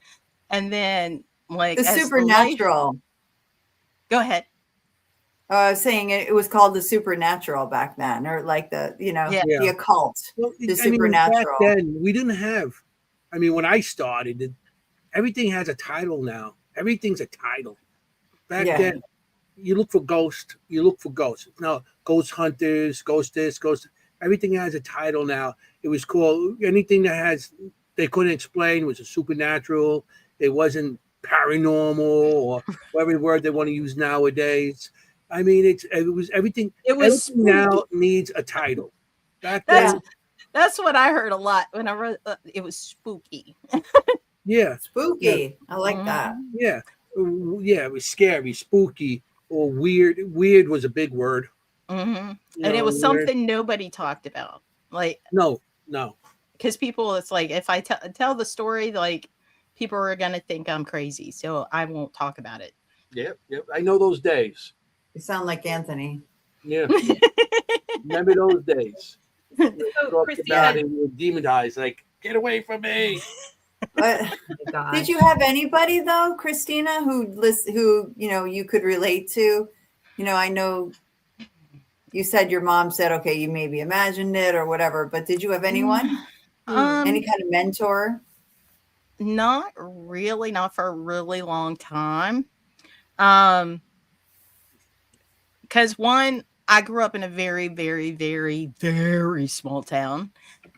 And then like the supernatural. Go ahead. I was saying it was called the supernatural back then, or like the occult, the supernatural. Back then, we didn't have. I mean, when I started, everything has a title now. Everything's a title. Back then, you look for ghosts. No, ghost hunters, ghost this, ghost. Everything has a title now. It was called anything that they couldn't explain was a supernatural. It wasn't paranormal or whatever word they want to use nowadays. I mean, it was everything. Everything now needs a title. That's what I heard a lot when I read. It was spooky. Spooky. I like that. Yeah, it was scary, spooky, or weird. Weird was a big word. And it was something nobody talked about. Like no, because people, it's like if I tell the story, like people are gonna think I'm crazy, so I won't talk about it. Yep. I know those days. You sound like Anthony. Yeah. Remember those days? Talked about it with demon eyes, like, get away from me. Did you have anybody though, Christina, who you could relate to? I know you said your mom said, okay, you maybe imagined it or whatever, but did you have anyone? Any kind of mentor? Not really, not for a really long time. Because one, I grew up in a very, very, very, very small town.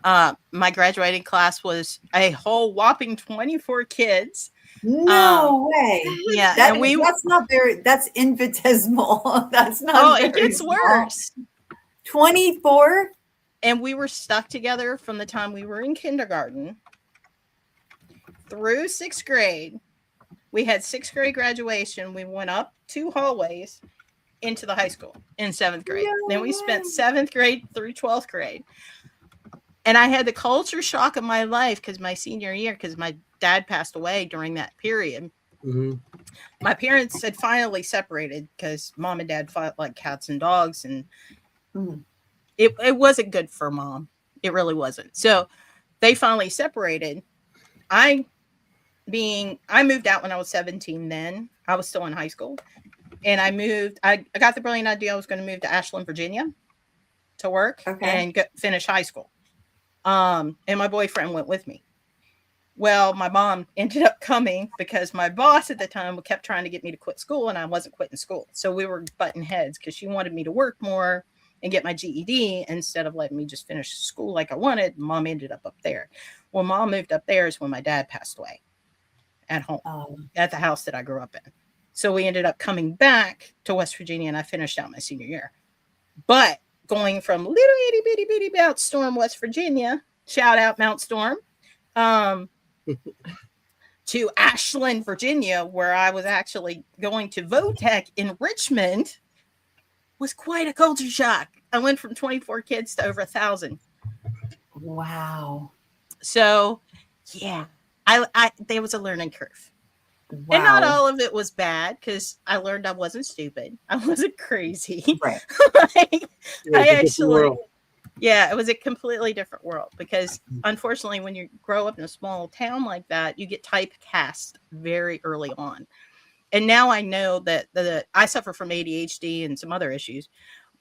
My graduating class was a whole whopping 24 kids. No way. Yeah. That's infinitesimal. That's not it gets small. worse. 24? And we were stuck together from the time we were in kindergarten through 6th grade. We had 6th grade graduation. We went up 2 hallways into the high school in 7th grade. No then we way. spent 7th grade through 12th grade. And I had the culture shock of my life because my senior year, because my dad passed away during that period. Mm-hmm. My parents had finally separated because mom and dad fought like cats and dogs. And it wasn't good for mom. It really wasn't. So they finally separated. I moved out when I was 17 then. I was still in high school. And I got the brilliant idea I was going to move to Ashland, Virginia to work and finish high school. And my boyfriend went with me. Well, my mom ended up coming because my boss at the time kept trying to get me to quit school and I wasn't quitting school. So we were butting heads because she wanted me to work more and get my GED instead of letting me just finish school like I wanted. Mom ended up there. When mom moved up there is when my dad passed away at home, at the house that I grew up in. So we ended up coming back to West Virginia and I finished out my senior year. But going from little itty bitty bitty Mount Storm, West Virginia, shout out Mount Storm, to Ashland, Virginia, where I was actually going to Votech in Richmond, was quite a culture shock. I went from 24 kids to over 1,000. Wow. So, yeah, there was a learning curve. Wow. And not all of it was bad because I learned I wasn't stupid. I wasn't crazy. Right. It was a completely different world because unfortunately, when you grow up in a small town like that, you get typecast very early on. And now I know that I suffer from ADHD and some other issues.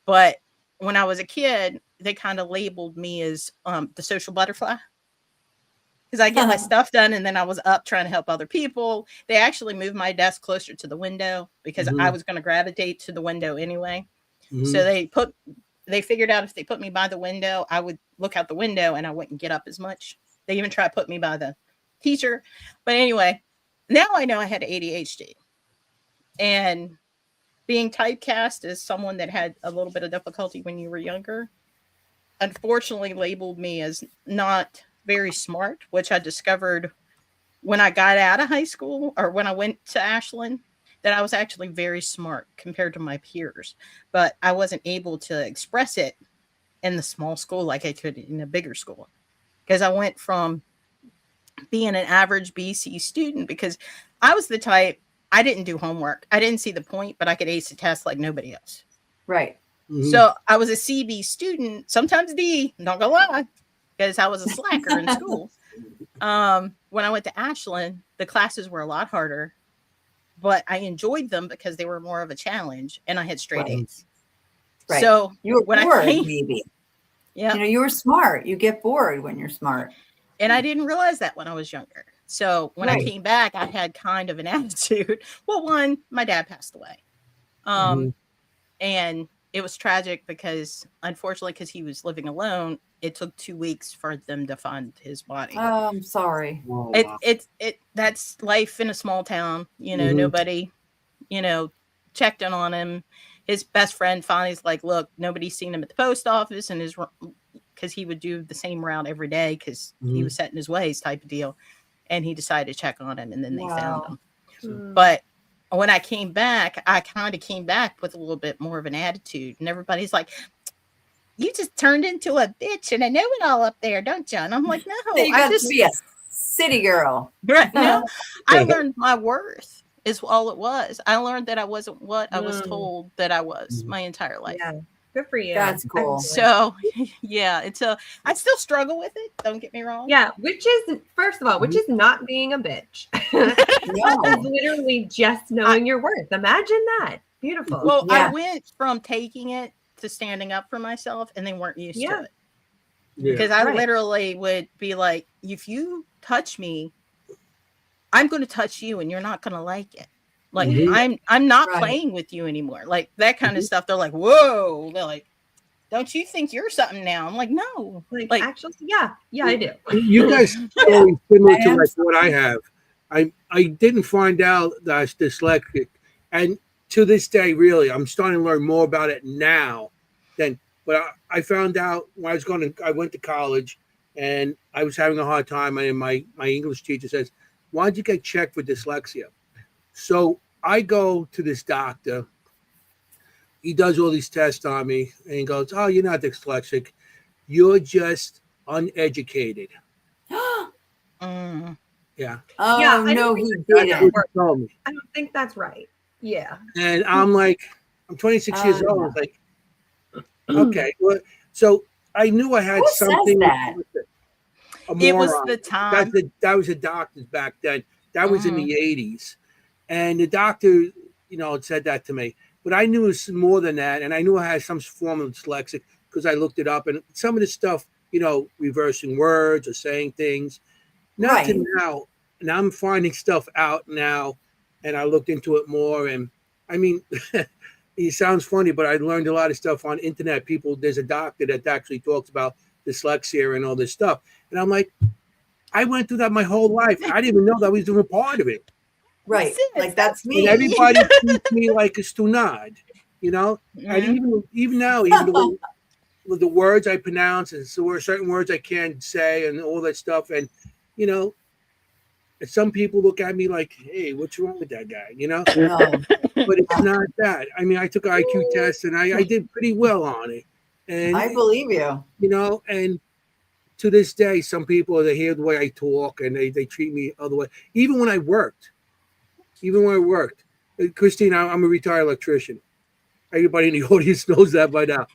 But when I was a kid, they kind of labeled me as the social butterfly. Because I get my stuff done and then I was up trying to help other people. They actually moved my desk closer to the window because I was going to gravitate to the window anyway. So they figured out if they put me by the window, I would look out the window and I wouldn't get up as much. They even tried to put me by the teacher. But anyway, now I know I had ADHD. And being typecast as someone that had a little bit of difficulty when you were younger, unfortunately labeled me as not very smart, which I discovered when I got out of high school or when I went to Ashland, that I was actually very smart compared to my peers, but I wasn't able to express it in the small school like I could in a bigger school. Because I went from being an average BC student, because I was the type, I didn't do homework. I didn't see the point, but I could ace the test like nobody else. Right. So I was a CB student, sometimes D, not gonna lie, because I was a slacker in school. When I went to Ashland, the classes were a lot harder, but I enjoyed them because they were more of a challenge and I had straight A's. Right. So you were when bored, maybe. Yeah. You were smart. You get bored when you're smart. And I didn't realize that when I was younger. So when I came back, I had kind of an attitude. Well, one, my dad passed away. And it was tragic because, unfortunately, because he was living alone, it took 2 weeks for them to find his body. Oh, I'm sorry. That's life in a small town. Nobody, checked in on him. His best friend finally is like, look, nobody's seen him at the post office, and because he would do the same route every day because he was set in his ways type of deal. And he decided to check on him, and then they found him. But when I came back, I kind of came back with a little bit more of an attitude, and everybody's like, you just turned into a bitch and a know-it-all up there, don't you? And I'm like, no, I just be a city girl. Right? No, I learned my worth is all it was. I learned that I wasn't what I was told that I was my entire life. Yeah. Good for you. That's cool. So, yeah, I still struggle with it. Don't get me wrong. Yeah, which is, first of all, which is not being a bitch. It's literally just knowing your worth. Imagine that. Beautiful. Well, I went from taking it to standing up for myself, and they weren't used to it. Because I literally would be like, if you touch me, I'm going to touch you, and you're not going to like it. Like I'm not playing with you anymore. Like that kind of stuff. They're like, whoa. They're like, don't you think you're something now? I'm like, no. Like actually, yeah, I do. You guys story similar to like what I have. I didn't find out that I was dyslexic, and to this day, really, I'm starting to learn more about it now. But I found out when I went to college, and I was having a hard time, and my English teacher says, "Why don't you get checked for dyslexia?" So I go to this doctor. He does all these tests on me, and he goes, "Oh, you're not dyslexic. You're just uneducated." Yeah. Oh, yeah, no, he That's didn't. what he told me. I don't think that's right. Yeah. And I'm like, I'm 26 years old. I was like, okay. Well, so I knew I had Who something. says that? It was the time. That was the doctors back then. That was in the 80s. And the doctor, said that to me. But I knew it was more than that. And I knew I had some form of dyslexic because I looked it up. And some of the stuff, reversing words or saying things. Not to now. And I'm finding stuff out now. And I looked into it more. And I mean, it sounds funny, but I learned a lot of stuff on internet. There's a doctor that actually talks about dyslexia and all this stuff. And I'm like, I went through that my whole life. I didn't even know that I was doing a part of it. Right. Like that's me. And everybody treats me like a stunad, And even now, even the words I pronounce, and so there are certain words I can't say and all that stuff. And, some people look at me like, hey, what's wrong with that guy? No. But it's not that. I mean, I took an IQ test and I did pretty well on it. And I believe you. And to this day, some people, they hear the way I talk and they treat me other way. Even when I worked, Christine, I'm a retired electrician. Everybody in the audience knows that by now.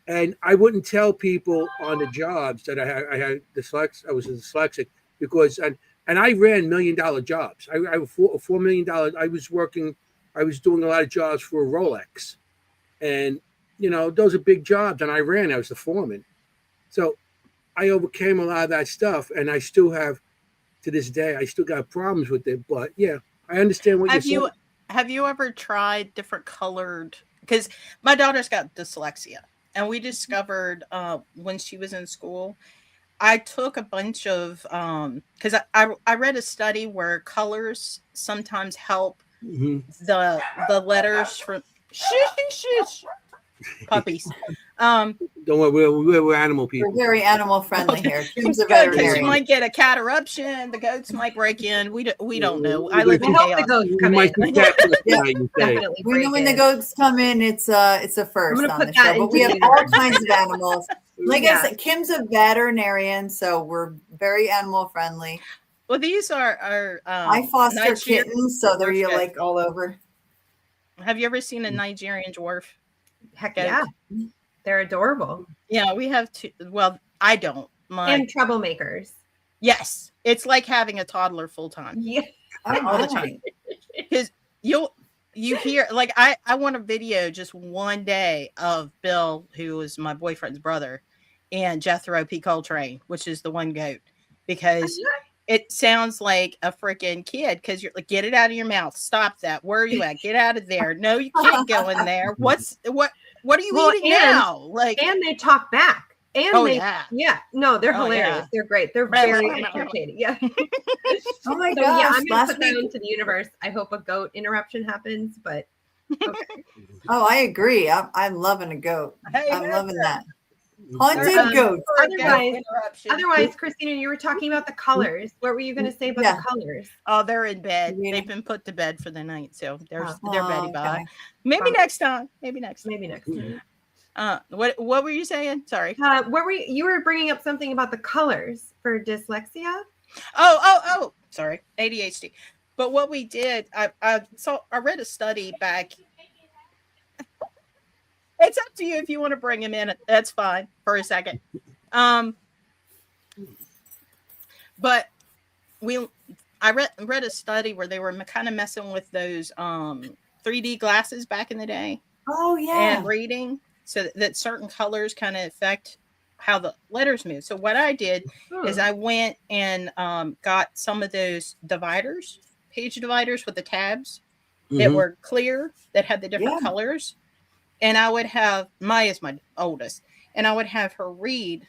And I wouldn't tell people on the jobs that I had dyslexia. I was dyslexic because and I ran $1 million jobs. I $4 million. I was doing a lot of jobs for Rolex, and those are big jobs. And I was the foreman, so I overcame a lot of that stuff. And I still have, to this day, I still got problems with it. But yeah, I understand what you're saying. Have you ever tried different colored? Because my daughter's got dyslexia, and we discovered when she was in school. I took a bunch of because I read a study where colors sometimes help the letters from shush puppies. Don't worry, we're animal people. We're very animal friendly here. Kimm's a Because veterinarian. you might get a cat eruption. The goats might break in. We don't know. I live in I hope chaos. the goats come in. Definitely We know when the goats come in, it's a first on the show. But we have all kinds of animals. Like I said, Kimm's a veterinarian, so we're very animal friendly. Well, these are I foster kittens, so they're like all over. Have you ever seen a Nigerian dwarf? Heck yeah. They're adorable. Yeah, we have two. Well, I don't. And troublemakers. Yes. It's like having a toddler full time. Yeah. All the time. Because you hear, like, I want a video just one day of Bill, who is my boyfriend's brother, and Jethro P. Coltrane, which is the one goat, because it sounds like a freaking kid. Because you're like, get it out of your mouth. Stop that. Where are you at? Get out of there. No, you can't go in there. What are you eating now? Like, and they talk back. And no, they're hilarious. Yeah. They're great. They're very entertaining. Yeah. Oh my gosh. Yeah, I'm gonna put that into the universe. I hope a goat interruption happens, but okay. Oh, I agree. I'm loving a goat. I'm loving that. Haunted goats. Otherwise, Christina, you were talking about the colors. What were you going to say about the colors? Oh, they're in bed. Yeah. They've been put to bed for the night, so they're bedding by. Maybe next time. Maybe next time. What were you saying? Sorry. You were bringing up something about the colors for dyslexia? Oh, sorry. ADHD. But what we did, I read a study back. It's up to you if you want to bring him in. That's fine for a second. But I read a study where they were kind of messing with those 3D glasses back in the day. Oh yeah. And reading, so that certain colors kind of affect how the letters move. So what I did is I went and got some of those page dividers with the tabs that were clear, that had the different colors. and I would have Maya's my oldest, and I would have her read,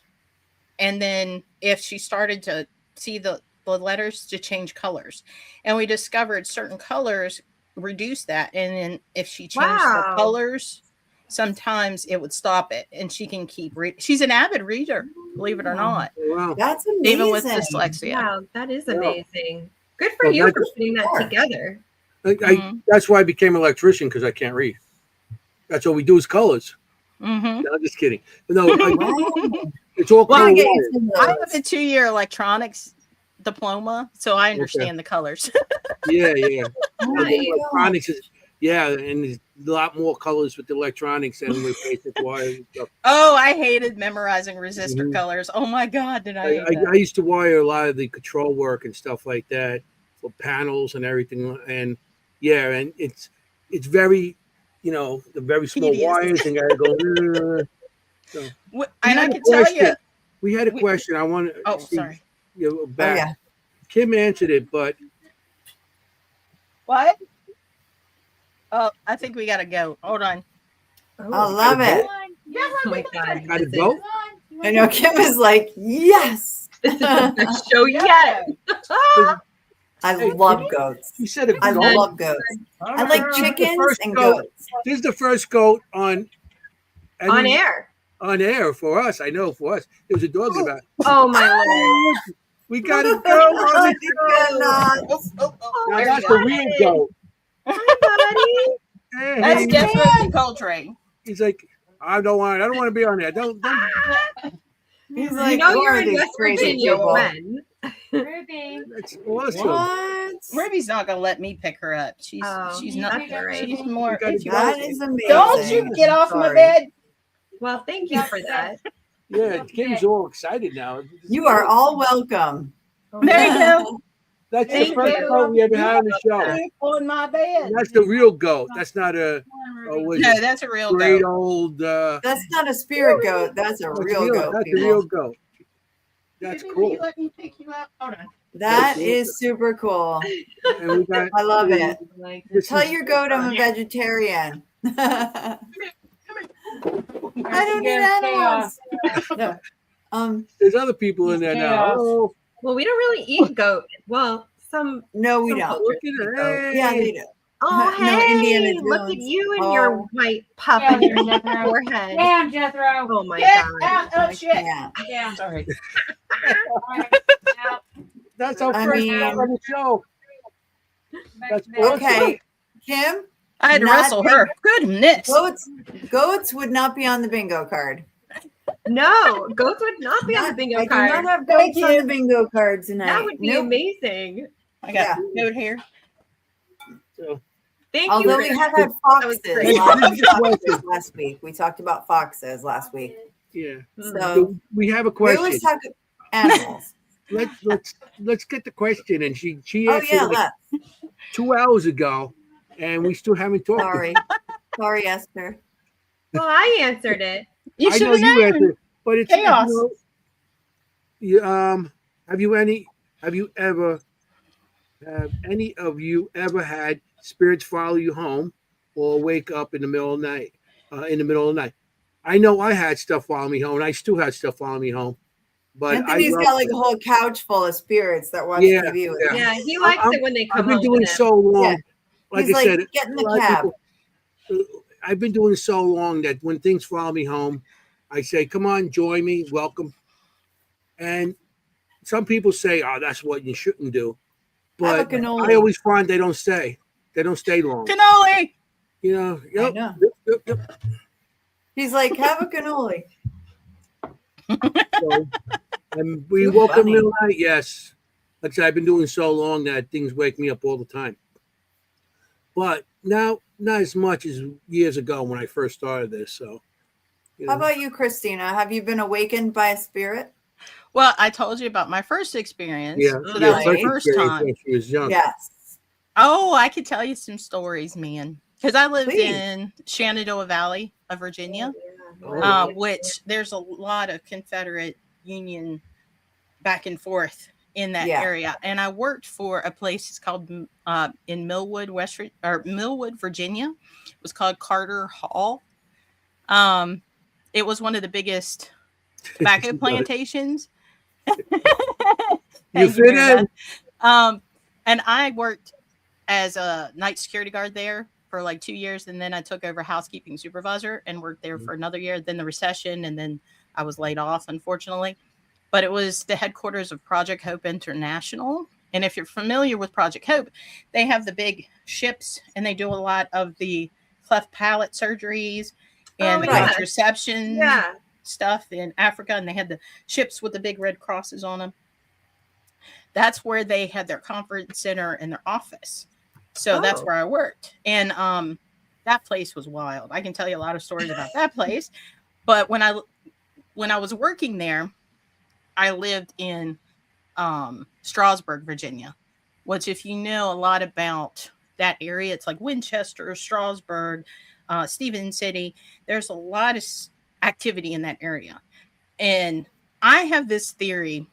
and then if she started to see the letters to change colors, and we discovered certain colors reduce that, and then if she changed the colors, sometimes it would stop it, and she can keep reading. She's an avid reader, believe it or not. Wow. That's amazing. Even with dyslexia. Wow, that is amazing. Good for you for putting that together. That's why I became an electrician, because I can't read. That's what we do is colors. Mm-hmm. No, I'm just kidding. No, it's all well, color. I have a 2-year electronics diploma, so I understand the colors. Yeah. Nice. Electronics is, and there's a lot more colors with the electronics than with basic wire and stuff. Oh, I hated memorizing resistor colors. Oh my God, did I hate that. I used to wire a lot of the control work and stuff like that for panels and everything. And and it's very, the very small wires, and gotta go. So. And I can tell you, we had a question. I want to. Oh, sorry. Back. Kimm answered it, but what? Oh, I think we gotta go. Hold on. I love it. Oh my God. Got to go. I know Kimm is like, yes. This is the best show yet. I love goats. You said I love goats. I like chickens and goats. This is the first goat on air. On air for us. I know for us. There was a dog about. Oh my Lord. We gotta go. Now that's the real goat. Hi, Hey, That's definitely Coltrane. he's like, I don't want to be on there. Don't. He's buddy. like, You know who you're are in these West crazy Virginia people? when? Ruby. That's awesome. What? Ruby's not gonna let me pick her up. She's not. that's all right. She's more. That is amazing. Don't you get off my Sorry. bed. Well, thank you for that. Yeah, Kimm's all excited now. You are all welcome. There you go. That's Thank the first you. goat we ever had on the show. Sleep on my bed. And that's the real goat. That's not a. No, that's a real great goat. old. That's not a spirit goat. That's a real goat. That's a people. real goat. That's cool. Let me pick you up. Hold on. That is super cool. And we got, I love it. this Tell is- your goat I'm a vegetarian. I don't need animals. No. There's other people in there now. Oh, Well, we don't really eat goat. Well, some. No, we some don't. look at her. Yeah, Hey. we do. Oh, No, hey! Indiana Look at Jones. you and your Oh. white puff Yeah, on your Jethro. forehead. Damn, Jethro. Oh my Get God. out. Oh shit. Yeah. Yeah. Sorry. All right. Out. That's our I first mean- goat on the show. Back That's to bed. awesome. Okay, Kimm, I had to Not wrestle her. Goodness. goats would not be on the bingo card. No, goats would not be on the bingo I card. do not have Thank goats on you. the bingo card tonight. That would be Nope. amazing. I got a note here. So, Thank Although you. we have had was foxes. great. Foxes last week. We talked about foxes last week. yeah. Mm. So We have a we question. always talk animals. Let's get the question. And she Oh answered yeah, like let's. 2 hours ago, and we still haven't talked. Sorry. Sorry, Esther. Well, I answered it. You I should know have you known. answered, but it's Chaos. have you ever have any of you ever had spirits follow you home or wake up in the middle of the night? I know I had stuff follow me home, and I still had stuff follow me home. But Anthony's got like a whole couch full of spirits that watch Yeah, TV with yeah. him. Yeah, he likes I'm- it when they come I've been home doing with him. so long. Yeah. Like He's I said, get in a the lot of cab. people- I've been doing so long that when things follow me home, I say, "Come on, join me, welcome." And some people say, "Oh, that's what you shouldn't do," Have a but cannoli. I always find they don't stay. They don't stay long. Cannoli. You know. Yep, know. yep. He's like, have a cannoli. So, and we Too woke up in the funny. middle of the night. Yes, like I said, I've been doing so long that things wake me up all the time. But now, not as much as years ago when I first started this. So, you How know. about you, Christina? Have you been awakened by a spirit? Well, I told you about my first experience. Yeah, So yeah, that was the right. first experience time. when she was young. Yes. Oh, I could tell you some stories, man. Because I lived Please. in Shenandoah Valley of Virginia, Oh, which there's a lot of Confederate Union back and forth in that Yeah. area. And I worked for a place it's called in Millwood, Millwood, Virginia. It was called Carter Hall. It was one of the biggest tobacco plantations. You fit in. And I worked as a night security guard there for like 2 years, and then I took over housekeeping supervisor and worked there for another year. Then the recession, and then I was laid off, unfortunately. But it was the headquarters of Project Hope International. And if you're familiar with Project Hope, they have the big ships, and they do a lot of the cleft palate surgeries and the contraception stuff in Africa. And they had the ships with the big red crosses on them. That's where they had their conference center and their office. So that's where I worked. And that place was wild. I can tell you a lot of stories about that place. But when I was working there, I lived in Strasburg, Virginia, which, if you know a lot about that area, it's like Winchester, Strasburg, Stephen City. There's a lot of activity in that area. And I have this theory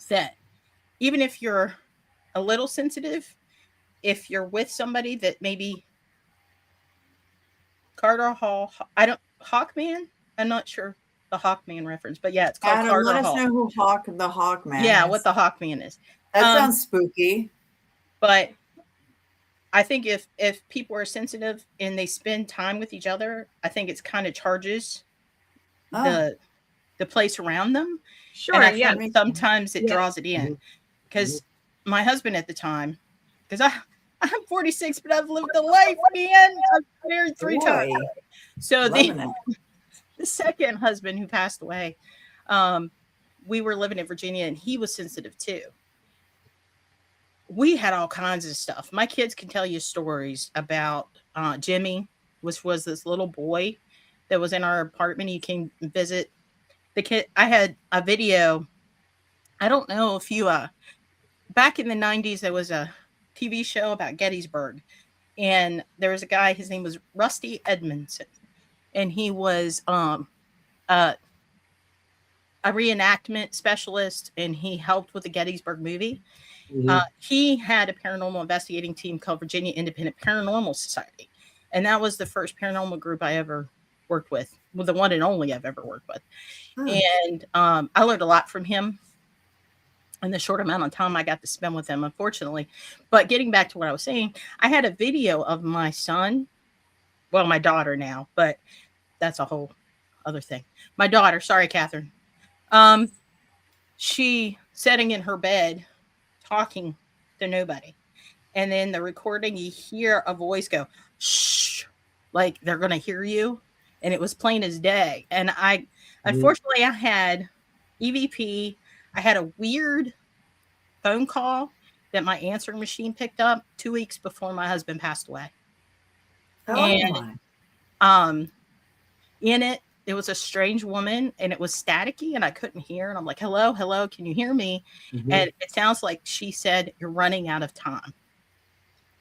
that even if you're a little sensitive, if you're with somebody that maybe Carter Hall, Hawkman, I'm not sure the Hawkman reference, but yeah, it's called Adam, Carter let us Hall. know who the Hawkman Yeah, is. what the Hawkman is. That sounds spooky. But I think if people are sensitive and they spend time with each other, I think it's kind of charges the place around them. Sure, and I think sometimes it draws it in. Mm-hmm. Because my husband at the time, because I'm 46, but I've lived a life, man. I've married 3 times. So the second husband who passed away, we were living in Virginia, and he was sensitive too. We had all kinds of stuff. My kids can tell you stories about Jimmy, which was this little boy that was in our apartment. He came and visit the kid. I had a video. I don't know if you back in the 90s, there was a TV show about Gettysburg, and there was a guy, his name was Rusty Edmondson, and he was a reenactment specialist, and he helped with the Gettysburg movie. He had a paranormal investigating team called Virginia Independent Paranormal Society, and that was the first paranormal group I ever worked with, the one and only I've ever worked with. And I learned a lot from him in the short amount of time I got to spend with him, unfortunately. But getting back to what I was saying, I had a video of my son, well, my daughter now, but that's a whole other thing. My daughter, sorry, Catherine. She sitting in her bed talking to nobody. And then the recording, you hear a voice go, shh, like they're going to hear you. And it was plain as day. And unfortunately, I had EVP. I had a weird phone call that my answering machine picked up 2 weeks before my husband passed away. In it, it was a strange woman, and it was staticky, and I couldn't hear. And I'm like, hello, can you hear me? And it sounds like she said, you're running out of time.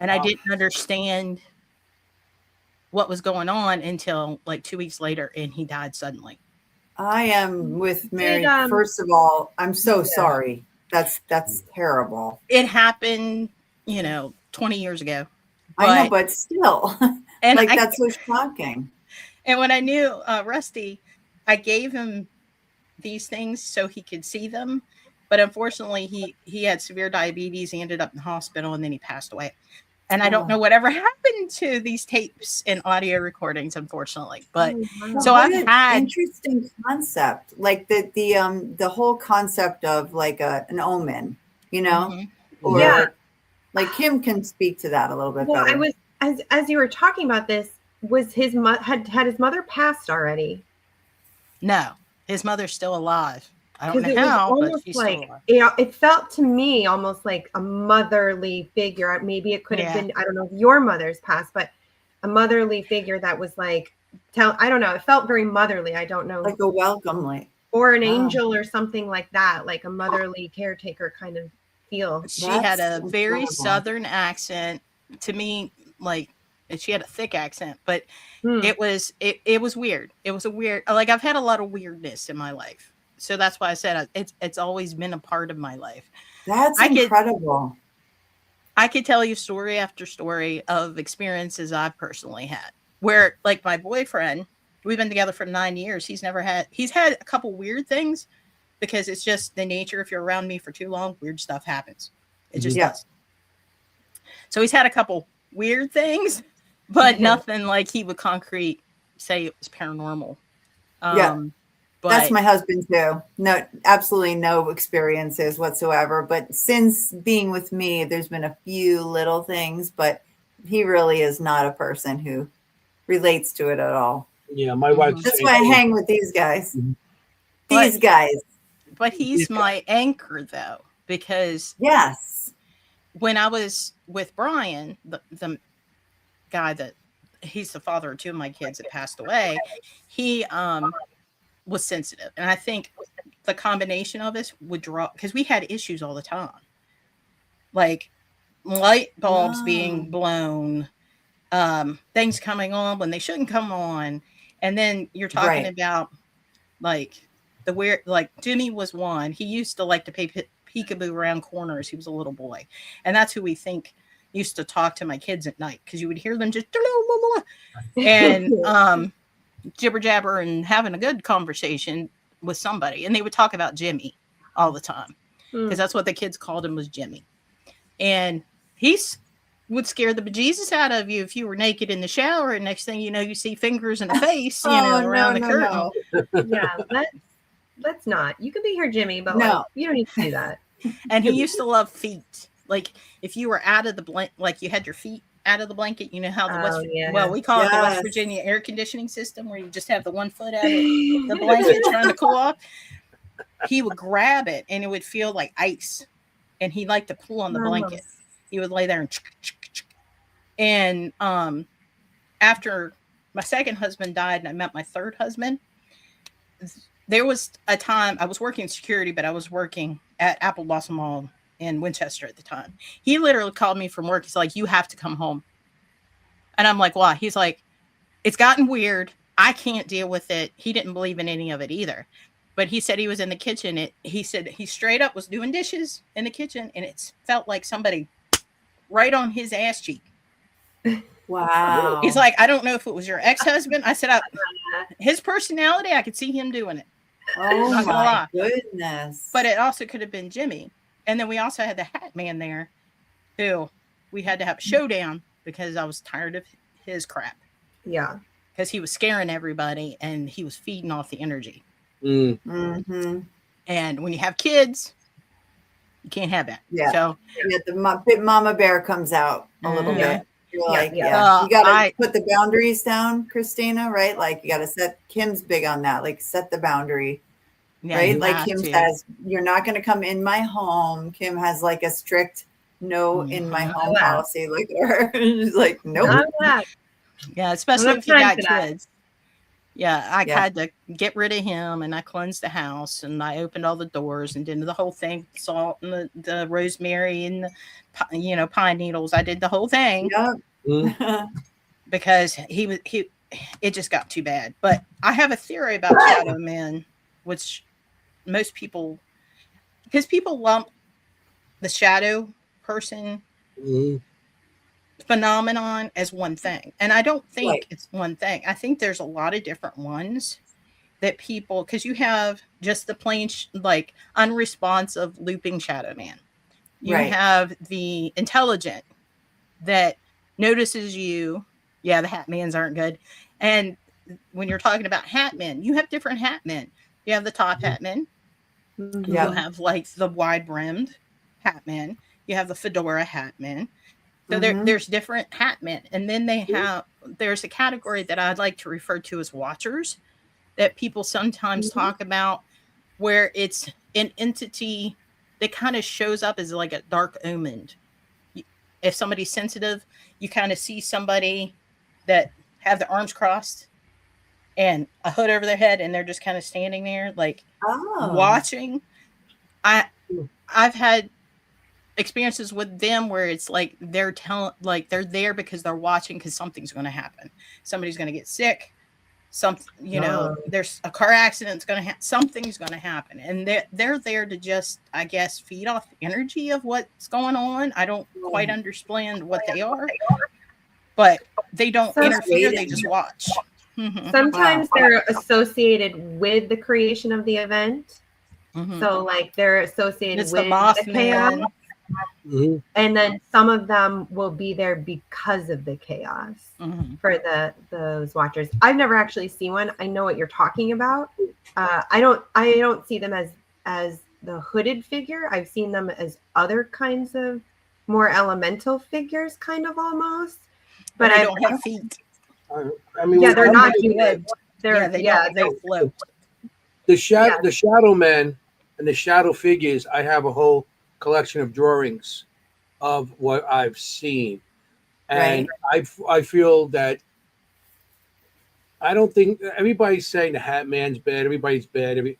And I didn't understand what was going on until like 2 weeks later, and he died suddenly. I am with Mary. First of all, I'm so sorry. That's terrible. It happened, 20 years ago. I know, but still, and that's so shocking. And when I knew Rusty, I gave him these things so he could see them. But unfortunately, he had severe diabetes. He ended up in the hospital, and then he passed away. And I don't know whatever happened to these tapes and audio recordings, unfortunately. But so I've had interesting concept, like the whole concept of like an omen, or like Kimm can speak to that a little bit better. I was as you were talking about this, was his had his mother passed already? No, his mother's still alive. I don't know how, but she's still alive. It felt to me almost like a motherly figure. Maybe it could have been, I don't know if your mother's passed, but a motherly figure that was like, I don't know. It felt very motherly. I don't know. Like a welcome, or an angel or something like that, like a motherly caretaker kind of feel. She had a very southern accent to me, like, and she had a thick accent, but it was weird. It was a weird, like I've had a lot of weirdness in my life. So that's why I said it's always been a part of my life. That's incredible. I could tell you story after story of experiences I've personally had where, like, my boyfriend, we've been together for 9 years. He's had a couple weird things because it's just the nature. If you're around me for too long, weird stuff happens. It just does. So he's had a couple weird things, but nothing like he would concrete say it was paranormal. But that's my husband too. No, absolutely no experiences whatsoever. But since being with me, there's been a few little things, but he really is not a person who relates to it at all. Yeah, my wife. That's why I hang with these guys. These guys. But he's my anchor though, because when I was with Brian, the guy that he's the father of two of my kids that passed away, he was sensitive. And I think the combination of us would draw, because we had issues all the time. Like light bulbs being blown, things coming on when they shouldn't come on. And then you're talking about like the weird, like Jimmy was one. He used to like to play peekaboo around corners. He was a little boy. And that's who we think used to talk to my kids at night, because you would hear them just and jibber jabber and having a good conversation with somebody. And they would talk about Jimmy all the time, because that's what the kids called him, was Jimmy. And would scare the bejesus out of you if you were naked in the shower, and next thing you know, you see fingers in a face, around the curtain. Yeah, let's not. You could be here, Jimmy, but like, you don't need to do that. And he used to love feet. Like if you were out of the blanket, like you had your feet out of the blanket, you know how the we call it the West Virginia air conditioning system, where you just have the 1 foot out of the blanket trying to cool off. He would grab it and it would feel like ice, and he liked to pull on the blanket. He would lay there and after my second husband died and I met my third husband, there was a time I was working security, but I was working at Apple Blossom Mall in Winchester at the time. He literally called me from work. He's like, "You have to come home." And I'm like, "Why?" He's like, "It's gotten weird. I can't deal with it." He didn't believe in any of it either. But he said he was in the kitchen. He said he straight up was doing dishes in the kitchen, and it felt like somebody right on his ass cheek. Wow. He's like, "I don't know if it was your ex-husband." I said, his personality, I could see him doing it. Oh my goodness. But it also could have been Jimmy. And then we also had the Hat Man there, who we had to have a showdown because I was tired of his crap. Yeah. Because he was scaring everybody and he was feeding off the energy. Mm-hmm. And when you have kids, you can't have that. Yeah. So the mama bear comes out a little bit. You're like, you got to put the boundaries down, Christina, right? Like you got to set, Kimm's big on that, like set the boundary, right? Like Kimm says, you're not going to come in my home. Kimm has like a strict no in my home policy. Like, or she's like, nope. Yeah, especially if you got kids. Yeah, I had to get rid of him, and I cleansed the house, and I opened all the doors and did the whole thing, salt and the rosemary and the, pine needles. I did the whole thing because it just got too bad. But I have a theory about shadow men, which most people, because people lump the shadow person phenomenon as one thing, and I don't think it's one thing. I think there's a lot of different ones that people, because you have just the plain like unresponsive looping shadow man, you have the intelligent that notices you. The hat mans aren't good. And when you're talking about hat men, you have different hat men. You have the top hat men, you have like the wide brimmed hat men, you have the fedora hat men. So there's different hat men. And then there's a category that I'd like to refer to as watchers that people sometimes talk about, where it's an entity that kind of shows up as like a dark omened. If somebody's sensitive, you kind of see somebody that have their arms crossed and a hood over their head, and they're just kind of standing there like watching. I've had experiences with them where it's like they're there because they're watching, because something's going to happen. Somebody's going to get sick. There's a car accident's going to something's going to happen, and they're there to just, I guess, feed off the energy of what's going on. I don't quite understand what they are, but they don't interfere. They just watch. Sometimes they're associated with the creation of the event. So like they're associated It's with the the chaos. Mothman. And then some of them will be there because of the chaos for those watchers. I've never actually seen one. I know what you're talking about. I don't see them as the hooded figure. I've seen them as other kinds of more elemental figures, kind of almost. But they don't have feet. I mean, they're not they human. They float. The shadow men and the shadow figures. I have a whole collection of drawings of what I've seen, and I feel that I don't think everybody's saying the Hat Man's bad. Everybody's bad.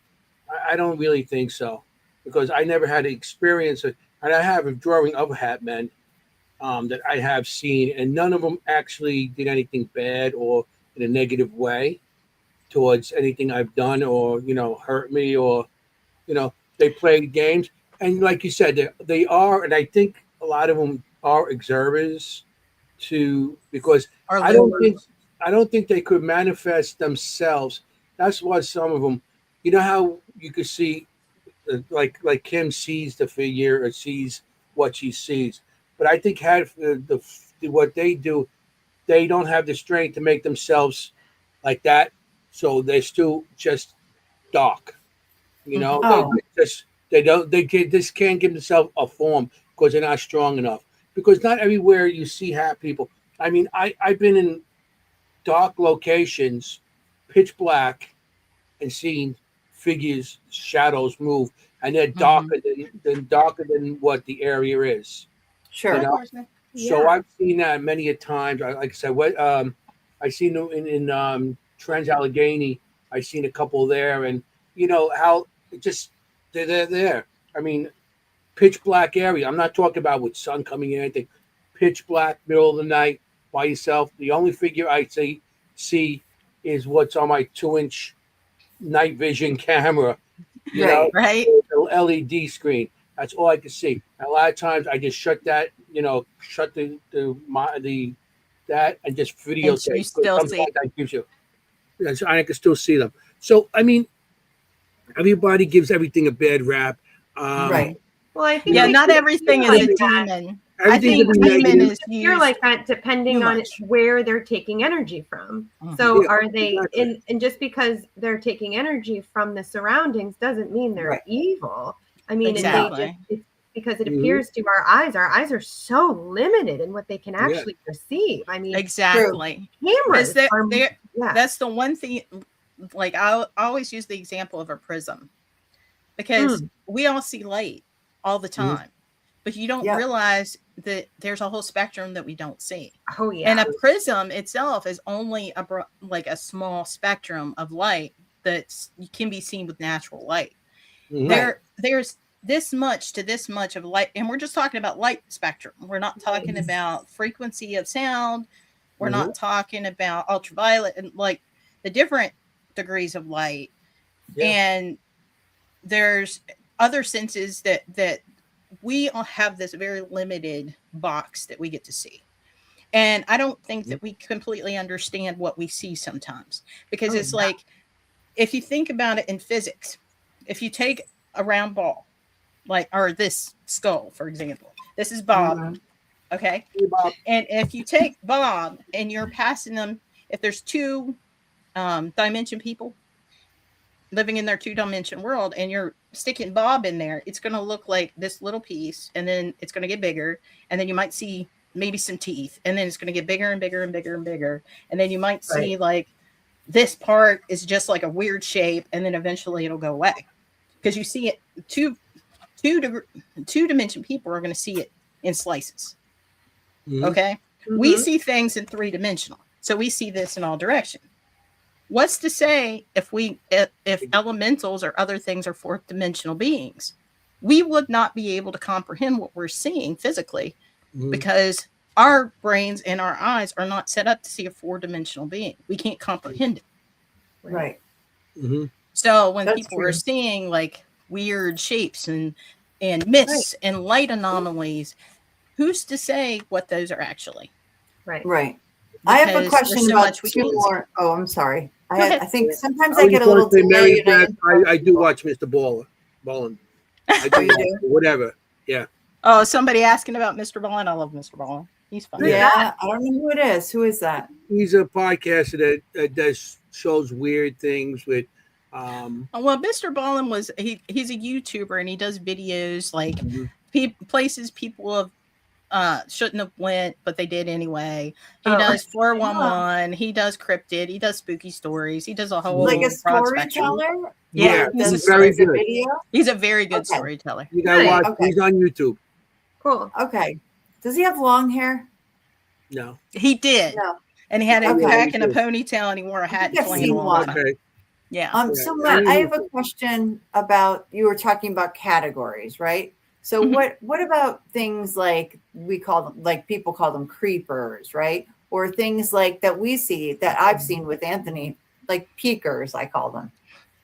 I don't really think so, because I never had to experience it, and I have a drawing of Hat Men that I have seen, and none of them actually did anything bad or in a negative way towards anything I've done, or hurt me, or they played games. And like you said, they are, and I think a lot of them are observers because I don't think they could manifest themselves. That's why some of them, how you could see, like Kimm sees the figure or sees what she sees, but I think what they do, they don't have the strength to make themselves like that, so they're still just dark. They just can't give themselves a form because they're not strong enough. Because not everywhere you see hat people. I mean, I've been in dark locations, pitch black, and seen figures, shadows move, and they're darker than what the area is. Sure. So I've seen that many a times. Like I said, I seen in Trans Allegheny. I seen a couple there, and how it just they're there. I mean, pitch black area. I'm not talking about with sun coming in, anything. Pitch black, middle of the night, by yourself. The only figure I see is what's on my 2-inch night vision camera. Right. The LED screen. That's all I can see. And a lot of times I just shut that, shut that and just videotape. And you still see. That gives you. Yes, I can still see them. So I mean, everybody gives everything a bad rap. Right. Well, I think not everything is a demon. I think demon is you're like that depending on where they're taking energy from. So are they and just because they're taking energy from the surroundings doesn't mean they're evil. I mean, it's because it appears to our eyes are so limited in what they can actually perceive. I mean, exactly. Cameras that's the one thing. Like I always use the example of a prism, because we all see light all the time, but you don't realize that there's a whole spectrum that we don't see. Oh yeah. And a prism itself is only a small spectrum of light that can be seen with natural light. There's this much to this much of light, and we're just talking about light spectrum. We're not talking about frequency of sound. We're not talking about ultraviolet and like the different degrees of light. And there's other senses that we all have this very limited box that we get to see. And I don't think that we completely understand what we see sometimes, because it's like, if you think about it in physics, if you take a round ball, or this skull, for example, this is Bob. Okay. Hey, Bob. And if you take Bob and you're passing them, if there's two dimension people living in their 2-dimension world, and you're sticking Bob in there, it's going to look like this little piece, and then it's going to get bigger, and then you might see maybe some teeth, and then it's going to get bigger and bigger and bigger and bigger, and then you might see like this part is just like a weird shape, and then eventually it'll go away, because you see it two-dimension people are going to see it in slices. Okay. We see things in 3-dimensional, so we see this in all directions. What's to say if elementals or other things are 4th-dimensional beings? We would not be able to comprehend what we're seeing physically, because our brains and our eyes are not set up to see a 4-dimensional being. We can't comprehend it. Right. So when people are seeing like weird shapes and mists and light anomalies, who's to say what those are actually? Right. I have a because question there's so about much we two can't see. more. Oh, I'm sorry. Go ahead. I think sometimes I I was get a just little going to say, Mary delay. And Beth, I do watch Mr. Ballin. I Oh, do, you do? whatever. Yeah. Oh, somebody asking about Mr. Ballin. I love Mr. Ballin. He's fun. Who's Yeah. Yeah, I don't know who it is. Who is that? He's a podcaster that does shows weird things with. Well, Mr. Ballin he's a YouTuber and he does videos like Mhm. places people have shouldn't have went, but they did anyway. He Oh. does 411. He does cryptid. He does spooky stories. He does a whole Like a broad spectrum. storyteller? Yeah, he's he's a very Does a good. video? He's a very good Okay. storyteller. You gotta Nice. watch. Okay. He's on YouTube. Cool. Okay. Does he have long hair? No. He did. No. And he had a Okay. pack and a ponytail and he wore a hat think and I've flannel seen all the one. time. Okay. Yeah. So Yeah. Matt, I have a question about, you were talking about categories, right? So Mhm. what about things like we call them, like people call them creepers, right? Or things like that we see that I've seen with Anthony, like peekers, I call them.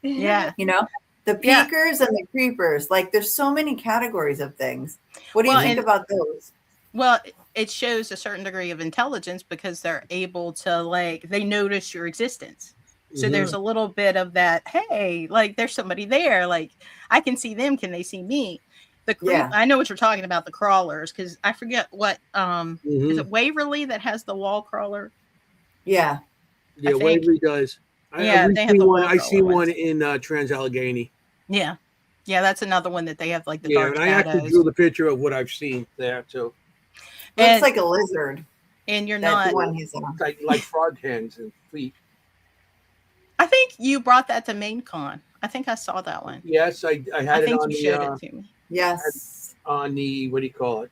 Yeah. You know, the Yeah. peekers and the creepers. Like there's so many categories of things. What do you Well, think and- about those? Well, it shows a certain degree of intelligence because they're able to they notice your existence. So Mhm. there's a little bit of that, hey, like there's somebody there. Like I can see them. Can they see me? Yeah. I know what you're talking about, the crawlers, because I forget what is Mhm. it Waverly that has the wall crawler? Yeah. Yeah, think- Waverly does. Yeah, We've they have seen the one. wall I see crawler one ones. in Trans-Allegheny. Yeah. Yeah, that's another one that they have like the Yeah, dark and I actually shadows. drew the picture of what I've seen there too. Looks And- like a lizard. And you're That's not the one he's on. Like frog hands and feet. I think you brought that to MainCon. I think I saw that one. Yes, I I had it think on you showed the it to me. Yes. on the what do you call it?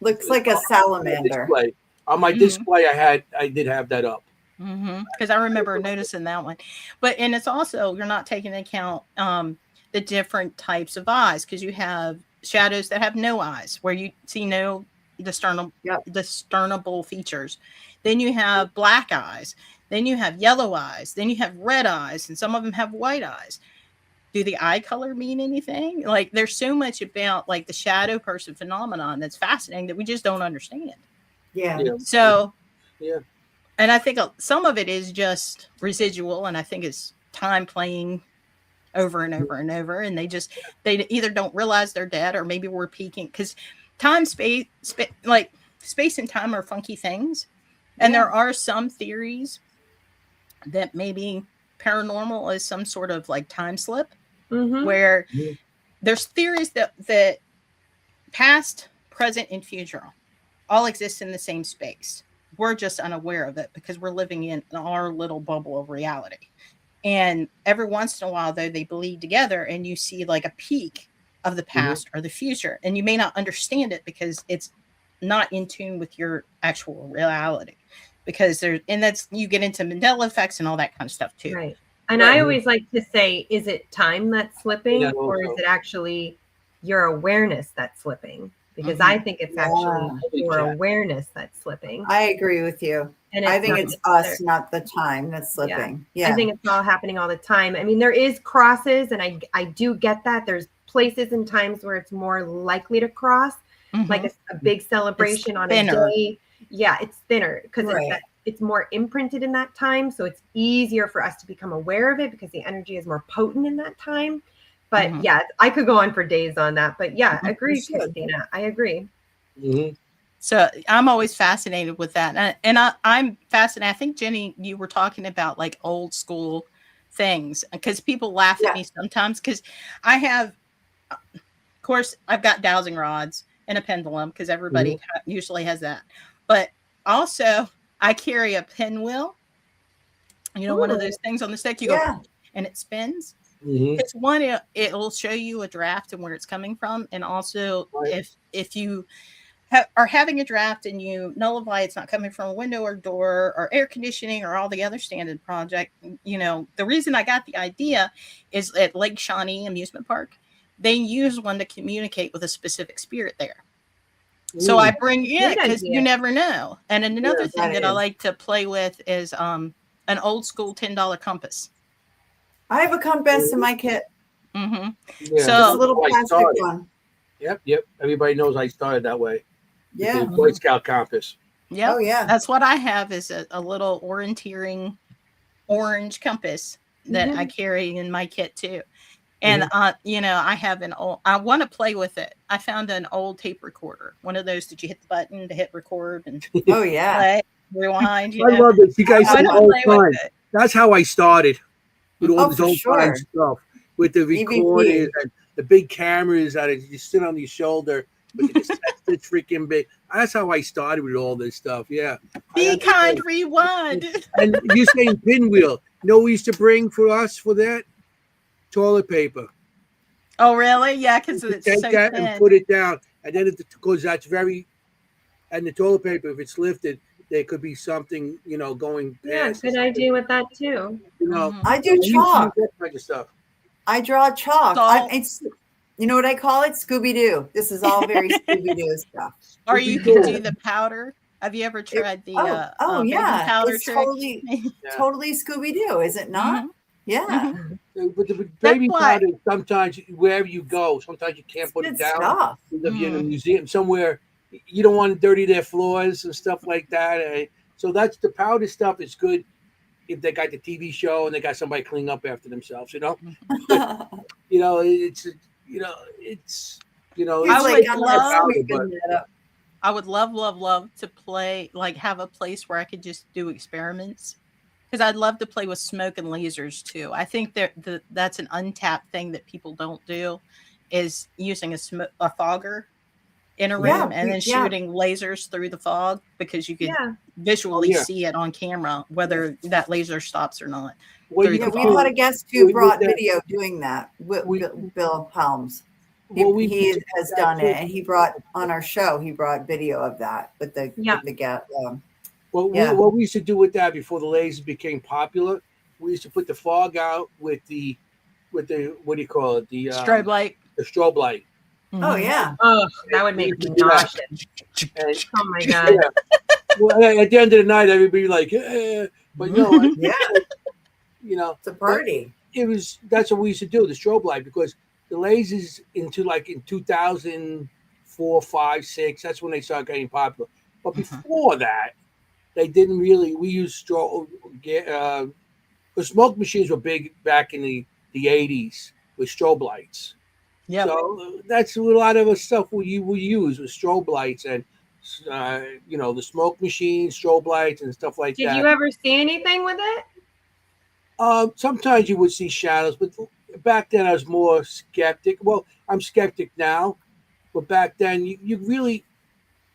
Looks like a salamander. Display. On my Mhm. display, I did have that up. Because I remember noticing that one. And it's also, you're not taking into account the different types of eyes, because you have shadows that have no eyes, where you see no discernible features. Then you have black eyes. Then you have yellow eyes. Then you have red eyes, and some of them have white eyes. Do the eye color mean anything? Like there's so much about like the shadow person phenomenon that's fascinating that we just don't understand. Yeah. Yeah. So Yeah. and I think some of it is just residual, and I think it's time playing over and over and over, and they either don't realize they're dead, or maybe we're peaking, because space and time are funky things, and there are some theories that maybe paranormal is some sort of like time slip, where there's theories that past, present, and future all exist in the same space. We're just unaware of it because we're living in our little bubble of reality. And every once in a while, though, they bleed together and you see like a peak of the past or the future. And you may not understand it because it's not in tune with your actual reality. Because you get into Mandela effects and all that kind of stuff too. Right. And I always like to say, is it time that's slipping, Yeah, or is also. it actually your awareness that's slipping? Because I think it's actually your awareness that's slipping. I agree with you. And I think it's us, not the time that's slipping. Yeah. I think it's all happening all the time. I mean, there is crosses, and I do get that. There's places and times where it's more likely to cross, like a big celebration on a day. Yeah, it's thinner because it's more imprinted in that time. So it's easier for us to become aware of it because the energy is more potent in that time. But yeah, I could go on for days on that. But yeah, I agree, Christina. I agree. So I'm always fascinated with that. And I'm fascinated. I think, Jenny, you were talking about like old school things, because people laugh at me sometimes because I have, of course, I've got dowsing rods and a pendulum because everybody usually has that. But also I carry a pinwheel, one of those things on the stick, you go and it spins. It's one, it'll show you a draft and where it's coming from. And also if you are having a draft and you nullify it's not coming from a window or door or air conditioning or all the other standard project, the reason I got the idea is at Lake Shawnee Amusement Park, they use one to communicate with a specific spirit there. So I bring it because you never know. And another thing that I like to play with is an old school $10 compass. I have a compass in my kit. Yeah, so a little plastic one. Yep. Everybody knows I started that way. Yeah. The Boy Scout compass. Yep. Oh, yeah. That's what I have is a little orienteering orange compass that I carry in my kit too. And I have I want to play with it. I found an old tape recorder, one of those that you hit the button to hit record and Oh, yeah. play, rewind. I love it. You guys I said wanna old play with time. it. That's how I started with all this for old time sure. stuff, with the recorders and the big cameras that you sit on your shoulder with the cassette that's freaking big. That's how I started with all this stuff. Yeah. Be kind, rewind. And you're saying pinwheel. You know what we used to bring for us for that? Toilet paper. Oh, really? Yeah, because You it's take so that thin. and put it down. And then because that's very, and the toilet paper, if it's lifted, there could be something, going past. Yeah, good idea with that too. I do chalk. That kind of stuff. I draw chalk. So- It's, you know what I call it? Scooby-Doo. This is all very Scooby-Doo stuff. Or you can do the powder. Have you ever tried the baking yeah. powder It's trick? totally Scooby-Doo, is it not? Yeah. But the baby powder, sometimes wherever you go, sometimes you can't put it down. Stuff. If you're in a museum somewhere, you don't want to dirty their floors and stuff like that. So that's the powder stuff is good if they got the TV show and they got somebody cleaning up after themselves. But, I would love to play, like have a place where I could just do experiments. Because I'd love to play with smoke and lasers too. I think that's an untapped thing that people don't do, is using a fogger in a room and then shooting lasers through the fog, because you can visually see it on camera whether that laser stops or not. Well, we've had a guest who brought video doing that. Bill Helms. He has done it, and he brought on our show. He brought video of that with the guest. What we used to do with that before the lasers became popular, we used to put the fog out with the what do you call it? The strobe light. The strobe light. Oh yeah. Oh, that would make me nauseous. Oh my god. Yeah. Well, at the end of the night, everybody like, but it's a party. That's what we used to do, the strobe light, because the lasers in 2004, 5, 6, that's when they started getting popular. But before that, they didn't really. We used the smoke machines were big back in the 80s with strobe lights. Yeah. So that's a lot of the stuff we use with strobe lights and the smoke machines, strobe lights, and stuff like that. Did you ever see anything with it? Sometimes you would see shadows, but back then I was more skeptic. Well, I'm skeptic now, but back then you really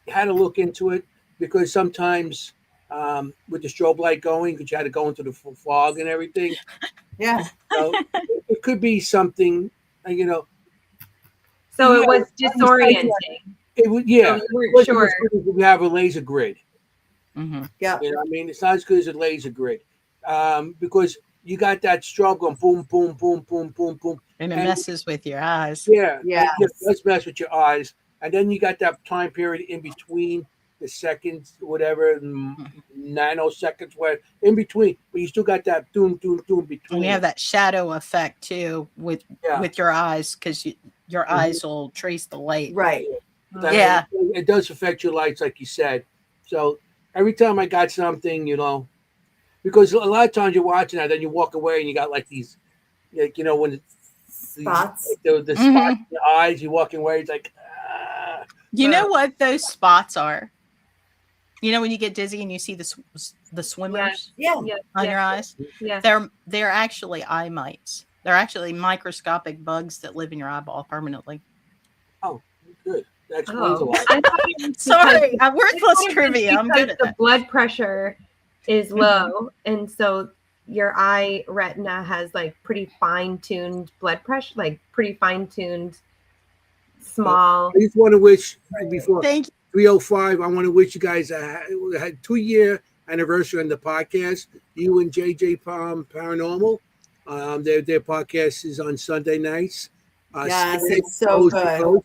had to look into it, because sometimes with the strobe light going, because you had to go into the fog and everything. Yeah. So it could be something, So it was disorienting. It would, yeah. So you weren't sure. We have a laser grid. Yeah. It's not as good as a laser grid, because you got that strobe going boom, boom, boom, boom, boom, boom, and it messes with your eyes. Yeah. Let's mess with your eyes, and then you got that time period in between the seconds, whatever, nanoseconds, where in between, but you still got that doom between. And you have that shadow effect too with your eyes, because your eyes will trace the light. Right. It does affect your lights, like you said. So every time I got something, because a lot of times you're watching that, then you walk away and you got like these, when spots, the spots in your eyes, you're walking away, it's like. You know what those spots are? When you get dizzy and you see the swimmers on your eyes? Yeah. They're actually eye mites. They're actually microscopic bugs that live in your eyeball permanently. Oh, good. That explains a lot. Sorry, worthless trivia. I'm good at the that. Blood pressure is low, and so your eye retina has like pretty fine-tuned blood pressure, like pretty fine-tuned small. I just want to wish before Thank you. 305. I want to wish you guys had 2-year anniversary on the podcast. You and JJ Paranormal. Their podcast is on Sunday nights. Yes, it's so good.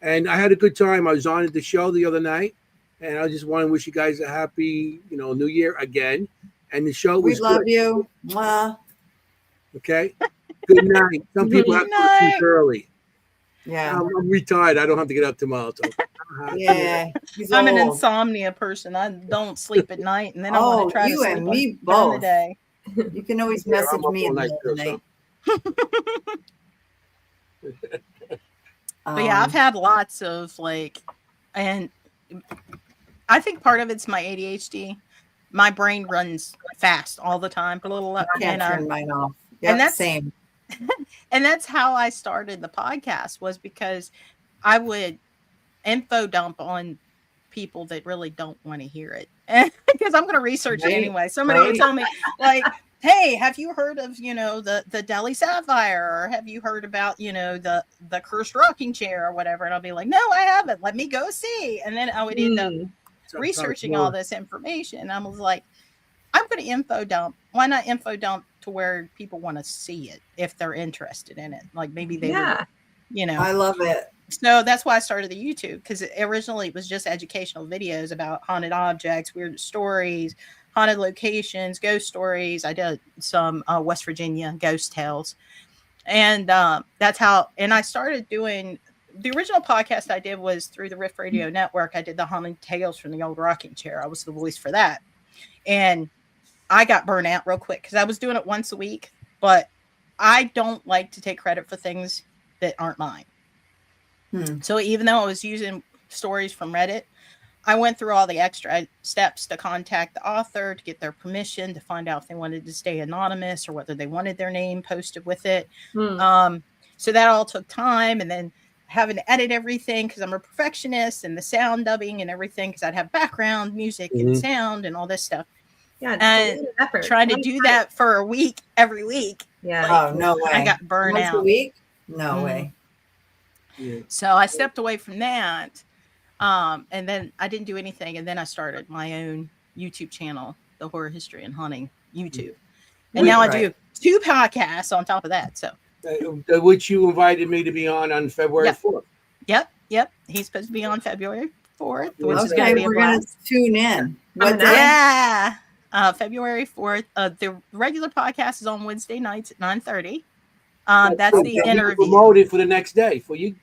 And I had a good time. I was on the show the other night, and I just want to wish you guys a happy, New Year again. And the show was. We love you. Mwah. Okay. Good night. Some people have to sleep early. Yeah. I'm retired. I don't have to get up tomorrow. So. Yeah, he's I'm an old. insomnia person. I don't sleep at night, and then I want to try to you sleep and on me during the both. day. You can always Yeah, message I'm up me all in the night middle of the too, night. But yeah, I've had lots of and I think part of it's my ADHD. My brain runs fast all the time. I can't turn mine off. Yep, and that's same. and that's how I started the podcast, was because I would info dump on people that really don't want to hear it. And because I'm going to research it anyway. Somebody would tell me like, hey, have you heard of, the Delhi Sapphire, or have you heard about, the cursed rocking chair or whatever? And I'll be like, no, I haven't. Let me go see. And then I would end up researching all this information. And I was like, I'm going to info dump. Why not info dump to where people want to see it if they're interested in it? Like maybe they would, I love it. So that's why I started the YouTube, because originally it was just educational videos about haunted objects, weird stories, haunted locations, ghost stories. I did some West Virginia ghost tales. And that's how, and I started doing, the original podcast I did was through the Riff Radio Network. I did the Haunted Tales from the Old Rocking Chair. I was the voice for that. And I got burnt out real quick because I was doing it once a week, but I don't like to take credit for things that aren't mine. So even though I was using stories from Reddit, I went through all the extra steps to contact the author, to get their permission, to find out if they wanted to stay anonymous or whether they wanted their name posted with it. So that all took time, and then having to edit everything because I'm a perfectionist, and the sound dubbing and everything because I'd have background music and sound and all this stuff. Yeah, and trying to do that for a week every week. Yeah. Oh, no way. I got burned Once out. a week? No way. Yeah. So I stepped away from that. And then I didn't do anything. And then I started my own YouTube channel, the Horror History and Hunting YouTube. And now I do 2 podcasts on top of that. So which you invited me to be on February 4th. Yep. He's supposed to be on February 4th, which is okay, going to be a we're going blast. to tune in. What day? Yeah. February 4th. The regular podcast is on Wednesday nights at 9:30. That's the interview. Promoted for the next day for you.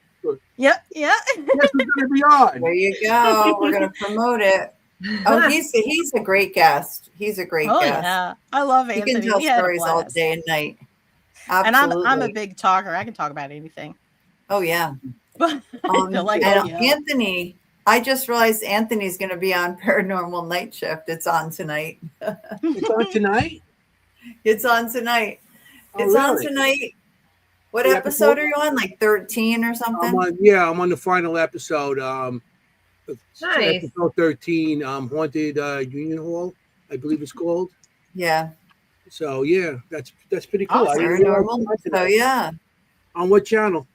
Yep. Yes, we're gonna be on. There you go. We're going to promote it. Oh, he's a great guest. He's a great guest. Yeah. I love Anthony. He can tell We had a stories all blast. day and night. Absolutely. And I'm a big talker. I can talk about anything. Oh, yeah. Like, Anthony, I just realized Anthony's going to be on Paranormal Night Shift. It's on tonight. It's on tonight? It's on tonight. Oh, it's really? on tonight. What episode are you on? Like 13 or something? I'm on the final episode. Nice. Episode 13, Haunted Union Hall, I believe it's called. Yeah. So yeah, that's pretty cool. Awesome. Paranormal. So yeah. On what channel?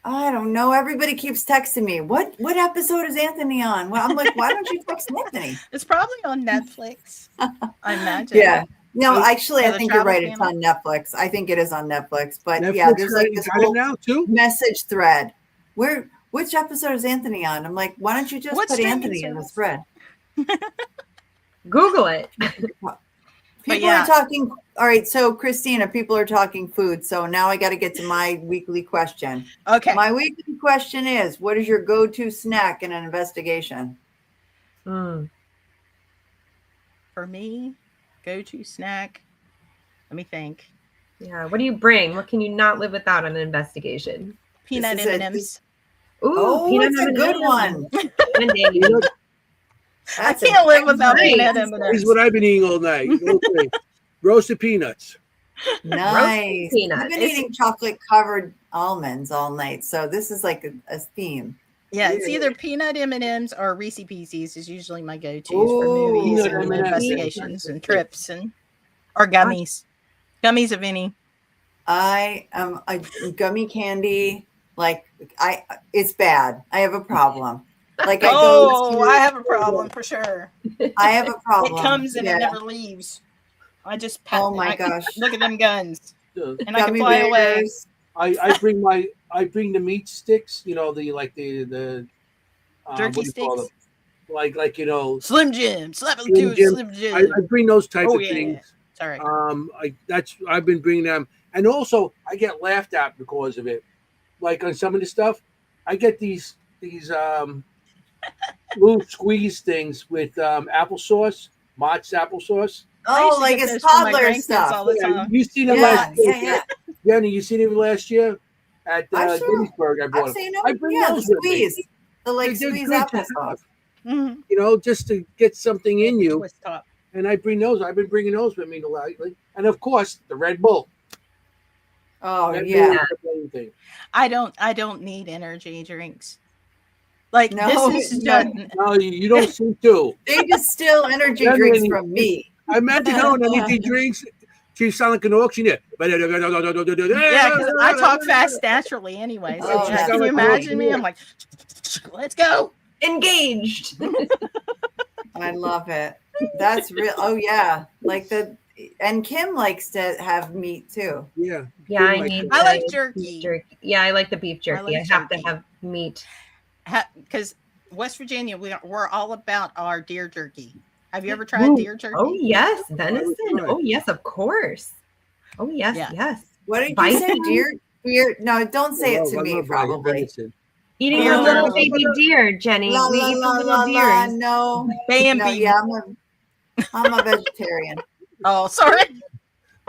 I don't know. Everybody keeps texting me. What episode is Anthony on? Well, I'm like, why don't you text Anthony? It's probably on Netflix. I imagine. Yeah. No, actually, I the think you're right. Travel It's on Netflix. I think it is on Netflix. But Netflix, yeah, there's like this got it whole now too? message thread. Which episode is Anthony on? I'm like, why don't you just What put streaming Anthony in the service? thread? Google it. People are talking. All right, so Christina, people are talking food. So now I got to get to my weekly question. Okay. My weekly question is: what is your go-to snack in an investigation? For me, go-to snack. Let me think. Yeah. What do you bring? What can you not live without on an investigation? Peanut This is M&Ms. Ooh, it's a good one. I can't live without peanut This is M&Ms. what I've been eating all night. Okay. Roasted peanuts. Nice. peanuts. I've been eating chocolate-covered almonds all night, so this is like a theme. Yeah, it's either peanut M&Ms or Reese's Pieces is usually my go-tos for Ooh, movies peanut and M&Ms. investigations and trips or gummies. Gummies of any. I am a gummy candy. Like it's bad. I have a problem. Like I have a problem for sure. I have a problem. It comes and it never leaves. I just my gosh. Look at them guns. And I can Gummy fly away. bears. I bring the meat sticks, the Jerky what do you call sticks? them? Like Slim Jim. Slap them Slim to Jim. Slim Jim. I bring those type of things. Sorry. I've been bringing them, and also I get laughed at because of it. Like on some of the stuff, I get these these little squeeze things with applesauce, Mott's applesauce. I used Oh, to like get it's those for my toddler grandkids stuff. all the Yeah, time. you seen it Yeah, last year, yeah. Jenny. You seen it last year at I'm sure. Gettysburg. I I've bought them. seen them. I bring Yeah, the those with me. squeeze. The like They're squeeze good to applesauce. have, Mhm. you know, just to get something in you. Twist top. And I bring those. I've been bringing those with me lately. And of course, the Red Bull. Oh Red yeah. Bull is the main thing. I don't need energy drinks. Like No, this is no. just No, you don't see two. They distill energy Jenny, drinks and from me. I imagine her on energy drinks. She sound like an auctioneer. yeah, because I talk fast naturally anyway. So Oh, yeah, that's can you funny. imagine me? I'm like, let's go. Engaged. I love it. That's real. Oh yeah, like and Kimm likes to have meat too. Yeah. Yeah, I Like need. that. I like beef jerky. Yeah, I like the beef jerky. like I have to jerky. have meat. Because West Virginia, we're all about our deer jerky. Have you ever tried deer jerky? Oh yes, would venison. try. Oh yes, of course. Oh yes, Yeah. yes. What did you Bison? say, deer? Deer? No, don't say it to I me. love Probably. venison. Eating Deer a little jerky. baby deer, Jenny. La We la eat la the la little la. deers. No, Bambi. no. Yeah, I'm a vegetarian. Oh, sorry.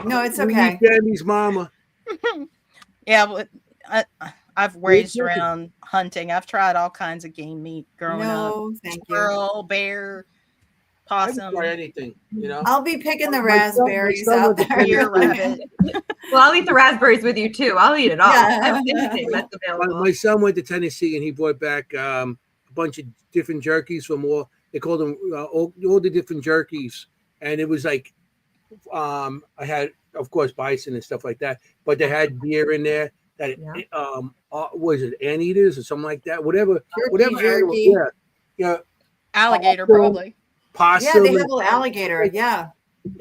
No, it's We okay. eat Tammy's mama. Yeah, but I've raised jerky. around hunting. I've tried all kinds of game meat growing up. No, thank you. Squirrel, bear, I would possum, try anything, you know. I'll be picking the My son- my raspberries son out was a there. deer, rabbit. Well, I'll eat the raspberries with you too. I'll eat it all. Yeah. Anything that's available. My son went to Tennessee and he brought back a bunch of different jerkies from all. They called them all the different jerkies, and it was like I had, of course, bison and stuff like that, but they had deer in there. That was it anteaters or something like that? Whatever, whatever. Animal, jerky. yeah, Alligator, Possum. probably. possum. Yeah, they have a little alligator. Yeah.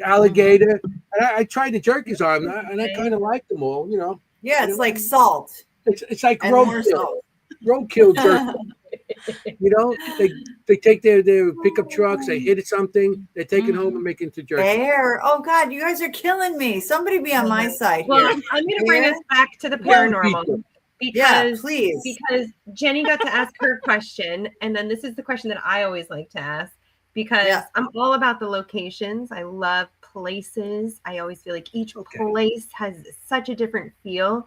alligator. And I tried the jerkies on them, and I kind of liked them all. You know, Yeah, it's like salt it's like and more roadkill, salt. roadkill jerky. You know, they take their pickup trucks, they hit something, they take it home and make it into jerky. Bear. Oh God, you guys are killing me. Somebody be on my side Well, here. I'm going to bring Bear? us back to the Well, paranormal Yeah, because please. because Jenny got to ask her question, and then this is the question that I always like to ask because Yeah. I'm all about the locations. I love places. I always feel like each place has such a different feel.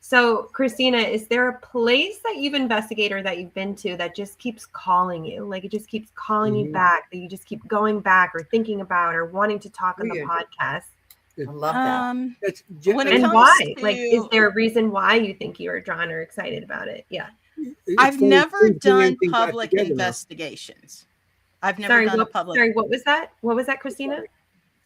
So, Christina, is there a place that you've investigated or that you've been to that just keeps calling you? Like it just keeps calling you back, that you just keep going back or thinking about or wanting to talk on the Weird. podcast? I love that. That's When it And comes why? to- Like, is there a reason why you think you're drawn or excited about it? Yeah. I've never done anything back public together now. investigations. I've never done a public. Sorry, what was that? What was that, Christina?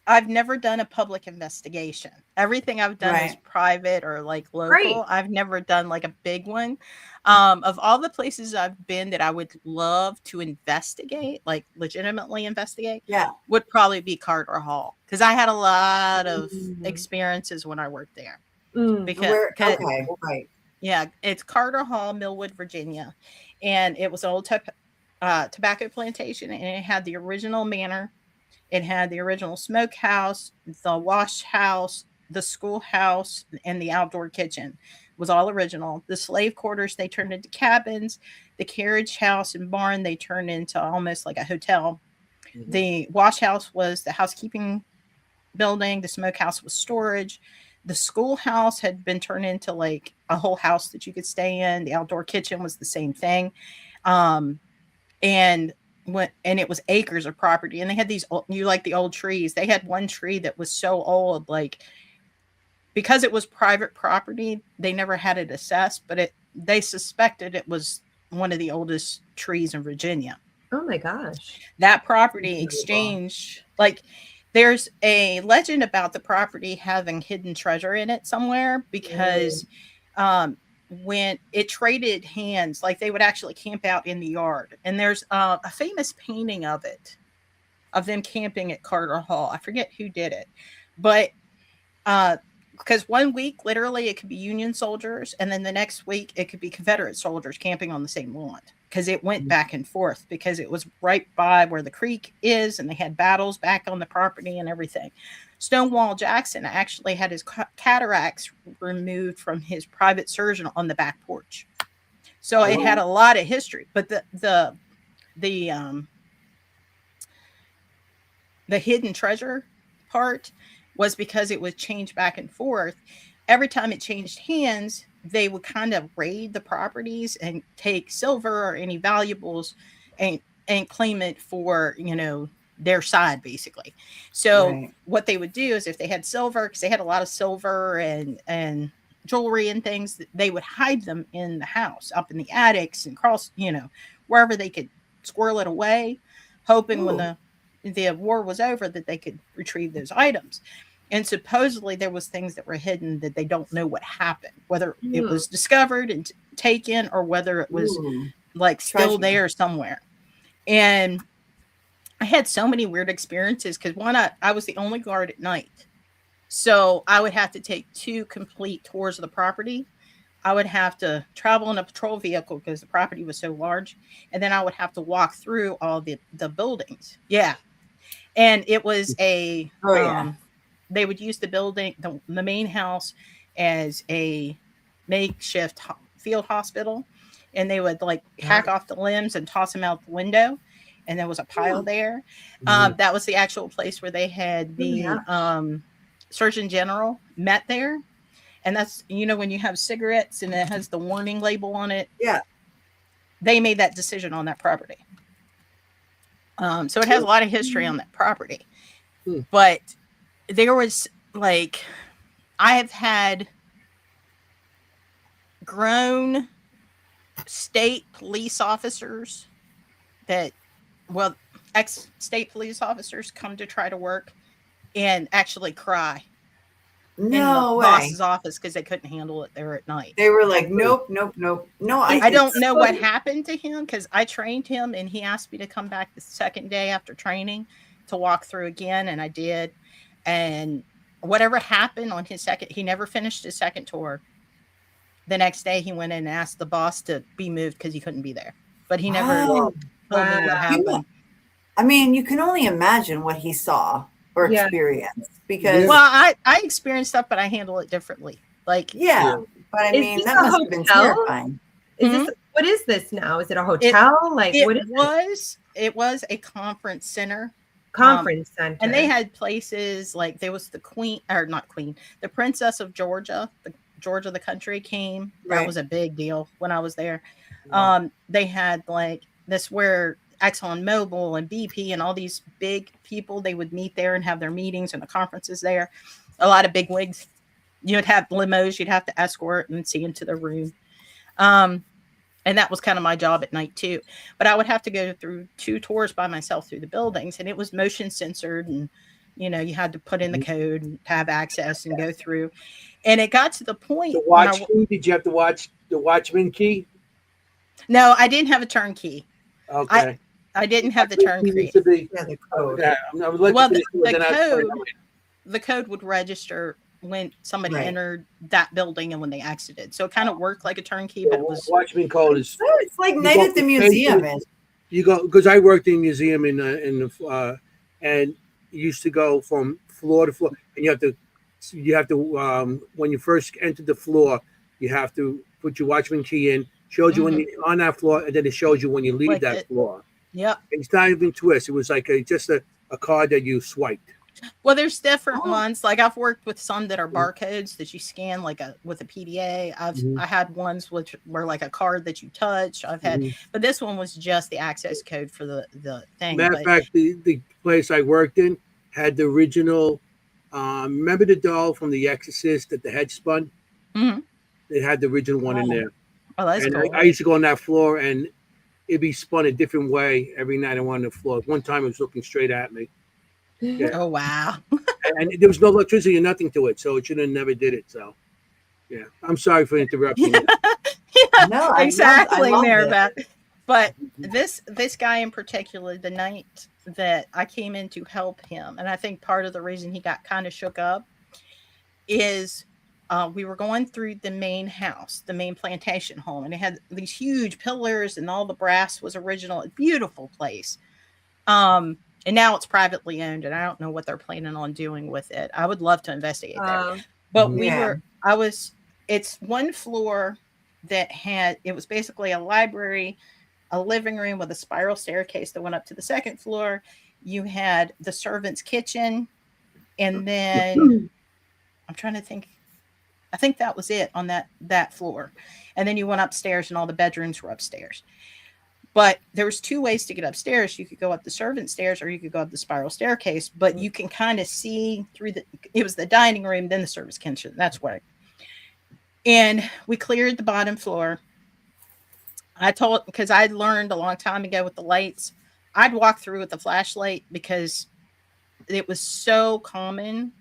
I've never done a public investigation. Everything I've done is Right. private or like local. Great. I've never done like a big one. Of all the places I've been that I would love to investigate, like legitimately investigate, Yeah. would probably be Carter Hall because I had a lot of experiences when I worked there. Because Okay, right. yeah, it's Carter Hall, Millwood, Virginia, and it was an old tobacco plantation, and it had the original manor. It had the original smokehouse, the wash house, the schoolhouse, and the outdoor kitchen. It was all original. The slave quarters, they turned into cabins. The carriage house and barn, they turned into almost like a hotel. The wash house was the housekeeping building. The smokehouse was storage. The schoolhouse had been turned into like a whole house that you could stay in. The outdoor kitchen was the same thing. And it was acres of property, and they had these the old trees. They had one tree that was so old, like because it was private property, they never had it assessed, but they suspected it was one of the oldest trees in Virginia. Oh my gosh. That property exchange, like there's a legend about the property having hidden treasure in it somewhere because when it traded hands, like they would actually camp out in the yard. And there's a famous painting of it, of them camping at Carter Hall. I forget who did it, but because one week, literally, it could be Union soldiers, and then the next week, it could be Confederate soldiers camping on the same lawn because it went back and forth because it was right by where the creek is, and they had battles back on the property and everything. Stonewall Jackson actually had his cataracts removed from his private surgeon on the back porch. So it had a lot of history. But the hidden treasure part was because it was changed back and forth. Every time it changed hands, they would kind of raid the properties and take silver or any valuables and claim it for, their side, basically. So what they would do is, if they had silver, because they had a lot of silver and jewelry and things, they would hide them in the house, up in the attics and wherever they could squirrel it away, hoping when the war was over that they could retrieve those items. And supposedly there was things that were hidden that they don't know what happened, whether it was discovered and taken or whether it was still there somewhere. And I had so many weird experiences because one, I was the only guard at night. So I would have to take 2 complete tours of the property. I would have to travel in a patrol vehicle because the property was so large. And then I would have to walk through all the buildings. Yeah. And it was they would use the building, the main house, as a makeshift field hospital. And they would hack off the limbs and toss them out the window. And there was a pile there. That was the actual place where they had the Surgeon General met there. And that's, when you have cigarettes and it has the warning label on it. Yeah. They made that decision on that property. So it has a lot of history on that property. But there was I have had grown state police officers ex-state police officers come to try to work and actually cry in the boss's office because they couldn't handle it there at night. They were like, nope. No, I don't know what happened to him because I trained him and he asked me to come back the second day after training to walk through again. And I did. And whatever happened on his second, he never finished his second tour. The next day he went in and asked the boss to be moved because he couldn't be there. But he never told me what happened. I mean, you can only imagine what he saw or experienced because I experienced stuff, but I handle it differently. But I mean, that must have been terrifying. What is this now? Is it a hotel? It was a conference center. Center. And they had places there was the the Princess of Georgia, the country came. That was a big deal when I was there. They had this where ExxonMobil and BP and all these big people, they would meet there and have their meetings and the conferences there. A lot of big wigs. You'd have limos you'd have to escort and see into the room. And that was kind of my job at night too. But I would have to go through 2 tours by myself through the buildings, and it was motion censored, and you had to put in the code and have access and go through. And it got to the point. The watch key? Did you have to watch the watchman key? No, I didn't have a turnkey. Okay. I didn't have the turnkey. The code. The code would register when somebody entered that building and when they exited. So it kind of worked like a turnkey, but it was watchman code is. It's like night at the museum. You go because I worked in a museum in the and you used to go from floor to floor, and you have to when you first enter the floor, you have to put your watchman key in. Shows you when you're on that floor, and then it shows you when you leave that floor. Yep. It's not even twist. It was like just a card that you swiped. Well, there's different ones. I've worked with some that are barcodes that you scan with a PDA. I had ones which were like a card that you touch. I've had, but this one was just the access code for the thing. Matter of fact, the place I worked in had the original. Remember the doll from The Exorcist that the head spun? It had the original one in there. Oh, that's cool. I used to go on that floor and it'd be spun a different way every night on the floor. One time it was looking straight at me. Yeah. Oh, wow. And there was no electricity or nothing to it, so it should have never did it. So, yeah. I'm sorry for interrupting. No, exactly, Maribeth. But this guy in particular, the night that I came in to help him, and I think part of the reason he got kind of shook up is we were going through the main house, the main plantation home, and it had these huge pillars and all the brass was original. A beautiful place. And now it's privately owned, and I don't know what they're planning on doing with it. I would love to investigate there. But it's one floor that it was basically a library, a living room with a spiral staircase that went up to the second floor. You had the servant's kitchen, and then I'm trying to think. I think that was it on that floor. And then you went upstairs, and all the bedrooms were upstairs. But there was two ways to get upstairs. You could go up the servant stairs, or you could go up the spiral staircase. But you can kind of see through it was the dining room, then the service kitchen. That's where. And we cleared the bottom floor. Because I'd learned a long time ago with the lights, I'd walk through with the flashlight because it was so common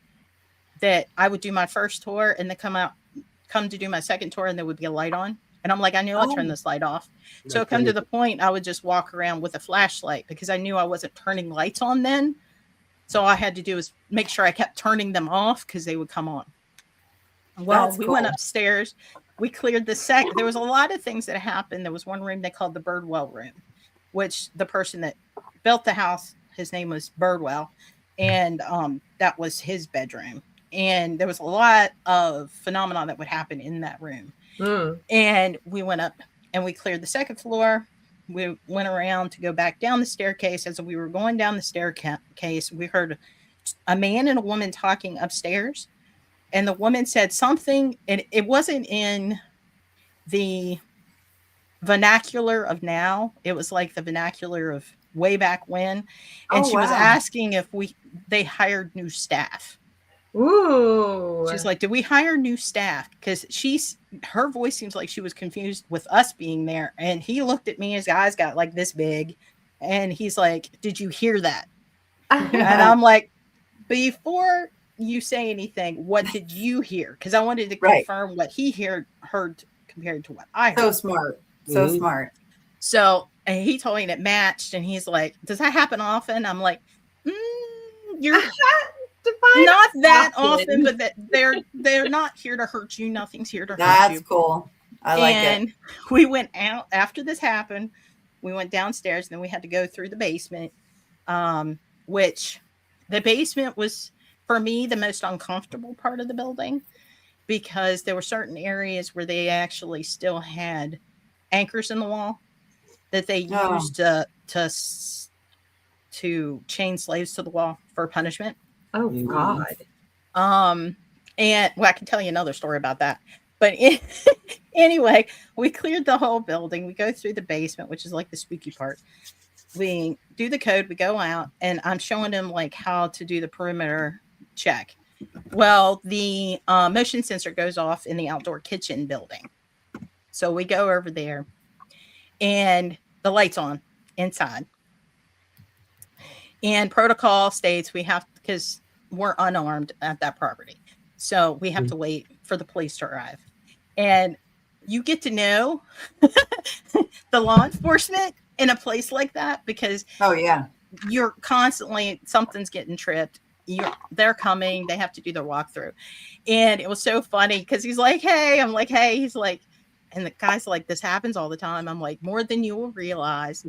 that I would do my first tour and then come to do my second tour, and there would be a light on. And I'm like, I knew I'd turn this light off. So it come to the point I would just walk around with a flashlight because I knew I wasn't turning lights on then. So all I had to do was make sure I kept turning them off because they would come on. Well, we went upstairs. We cleared the there was a lot of things that happened. There was one room they called the Birdwell room, which the person that built the house, his name was Birdwell. And that was his bedroom. And there was a lot of phenomena that would happen in that room. And we went up and we cleared the second floor. We went around to go back down the staircase. As we were going down the staircase, we heard a man and a woman talking upstairs. And the woman said something, and it wasn't in the vernacular of now. It was like the vernacular of way back when. And she was asking if they hired new staff. Ooh. She's like, did we hire new staff? Because her voice seems like she was confused with us being there. And he looked at me, his eyes got like this big. And he's like, did you hear that? And I'm like, before you say anything, what did you hear? Because I wanted to confirm what he heard compared to what I heard. So smart. So smart. So, and he told me it matched. And he's like, does that happen often? I'm like, you're... not that often, but that they're not here to hurt you. Nothing's here to hurt you. That's cool. I like it. And we went out after this happened. We went downstairs, and then we had to go through the basement, which the basement was, for me, the most uncomfortable part of the building because there were certain areas where they actually still had anchors in the wall that they used to chain slaves to the wall for punishment. Oh God. And I can tell you another story about that. But anyway, we cleared the whole building. We go through the basement, which is like the spooky part. We do the code, we go out, and I'm showing them like how to do the perimeter check. Well, the motion sensor goes off in the outdoor kitchen building. So we go over there and the light's on inside. And protocol states we have, because we're unarmed at that property. So we have to wait for the police to arrive. And you get to know the law enforcement in a place like that because you're constantly, something's getting tripped. They're coming. They have to do their walkthrough. And it was so funny because he's like, hey, I'm like, hey, he's like, and the guy's like, this happens all the time. I'm like, more than you will realize.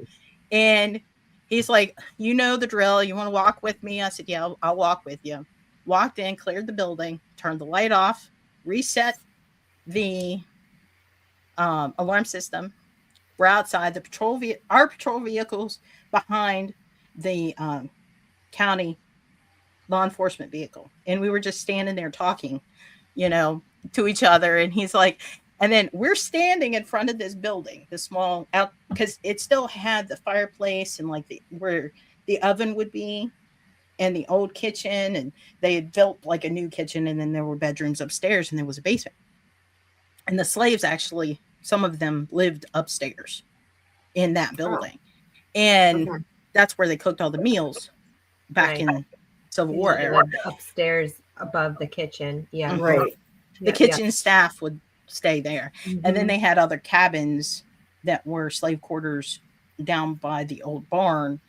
And he's like, you know the drill. You want to walk with me? I said, yeah, I'll walk with you. Walked in, cleared the building, turned the light off, reset the alarm system. We're outside. Our patrol vehicles behind the county law enforcement vehicle. And we were just standing there talking, to each other. And he's like, and then we're standing in front of this building, the small out, because it still had the fireplace and like where the oven would be and the old kitchen. And they had built like a new kitchen. And then there were bedrooms upstairs and there was a basement. And the slaves actually, some of them lived upstairs in that building. And that's where they cooked all the meals back in Civil War era. Upstairs above the kitchen. Yeah. Right. The kitchen staff would stay there. And then they had other cabins that were slave quarters down by the old barn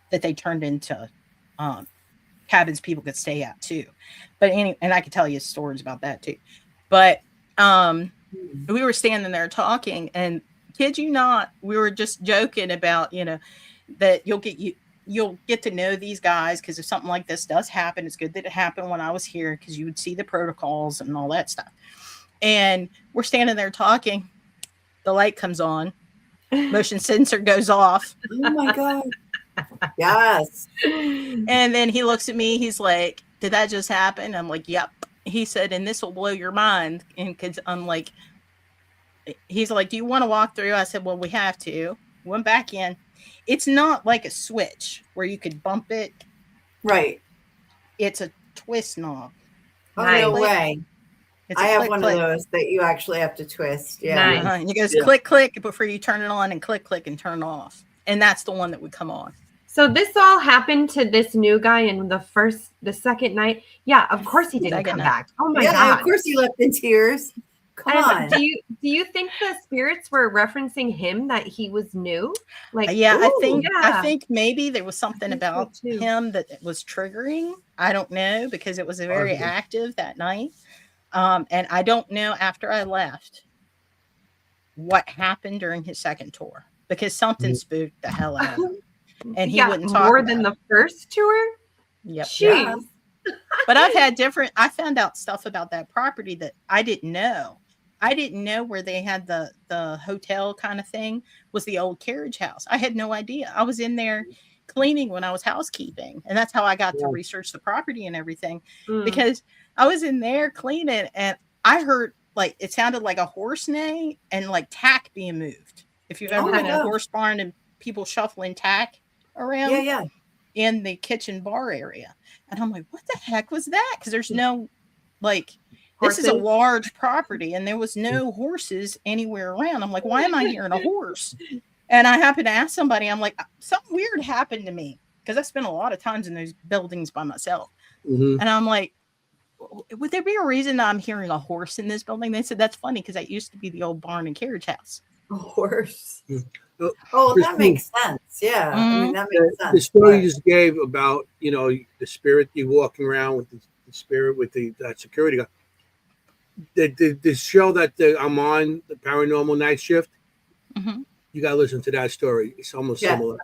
that they turned into cabins people could stay at too. But and I could tell you stories about that too. But we were standing there talking, and kid you not, we were just joking about, that you'll get to know these guys because if something like this does happen, it's good that it happened when I was here because you would see the protocols and all that stuff. And we're standing there talking, the light comes on, motion sensor goes off. Oh my God. Yes. And then he looks at me, he's like, did that just happen? I'm like, yep. He said, and this will blow your mind. And cause I'm like, he's like, do you want to walk through? I said, well, we have to. Went back in. It's not like a switch where you could bump it. Right. It's a twist knob. Oh, Nice. no way. It's I a have click, one click. of those that you actually have to twist. Yeah. Nice. And it goes Yeah. click, click before you turn it on, and click, click and turn it off. And that's the one that would come on. So this all happened to this new guy in the second night. Yeah, of course he didn't Second come night. back. Oh my Yeah, God. of course he left in tears. Come on. And do you think the spirits were referencing him, that he was new? Like, Yeah, I yeah. think maybe there was something think so about too. him that was triggering. I don't know, because it was very Okay. active that night. And I don't know after I left what happened during his second tour, because something spooked the hell out of him. And he yeah, wouldn't talk more about than it. the first tour. Yep. Jeez. But I found out stuff about that property that I didn't know. I didn't know where they had the hotel kind of thing was the old carriage house. I had no idea. I was in there cleaning when I was housekeeping. And that's how I got to research the property and everything, because I was in there cleaning and I heard, like, it sounded like a horse neigh and like tack being moved. If you've ever been in a horse barn and people shuffling tack around in the kitchen bar area. And I'm like, what the heck was that? Because there's no, like, this is a large property and there was no horses anywhere around. I'm like, why am I hearing a horse? And I happened to ask somebody, I'm like, something weird happened to me, because I spent a lot of times in those buildings by myself. Mm-hmm. And I'm like, would there be a reason that I'm hearing a horse in this building? They said, that's funny, because that used to be the old barn and carriage house. A horse. Oh, Oh, that Christine, makes sense. Yeah. I mean, that makes sense. the story But- you just gave about, the spirit, you walking around with the spirit with that security guy. The show that I'm on, the Paranormal Night Shift, you got to listen to that story. It's almost similar.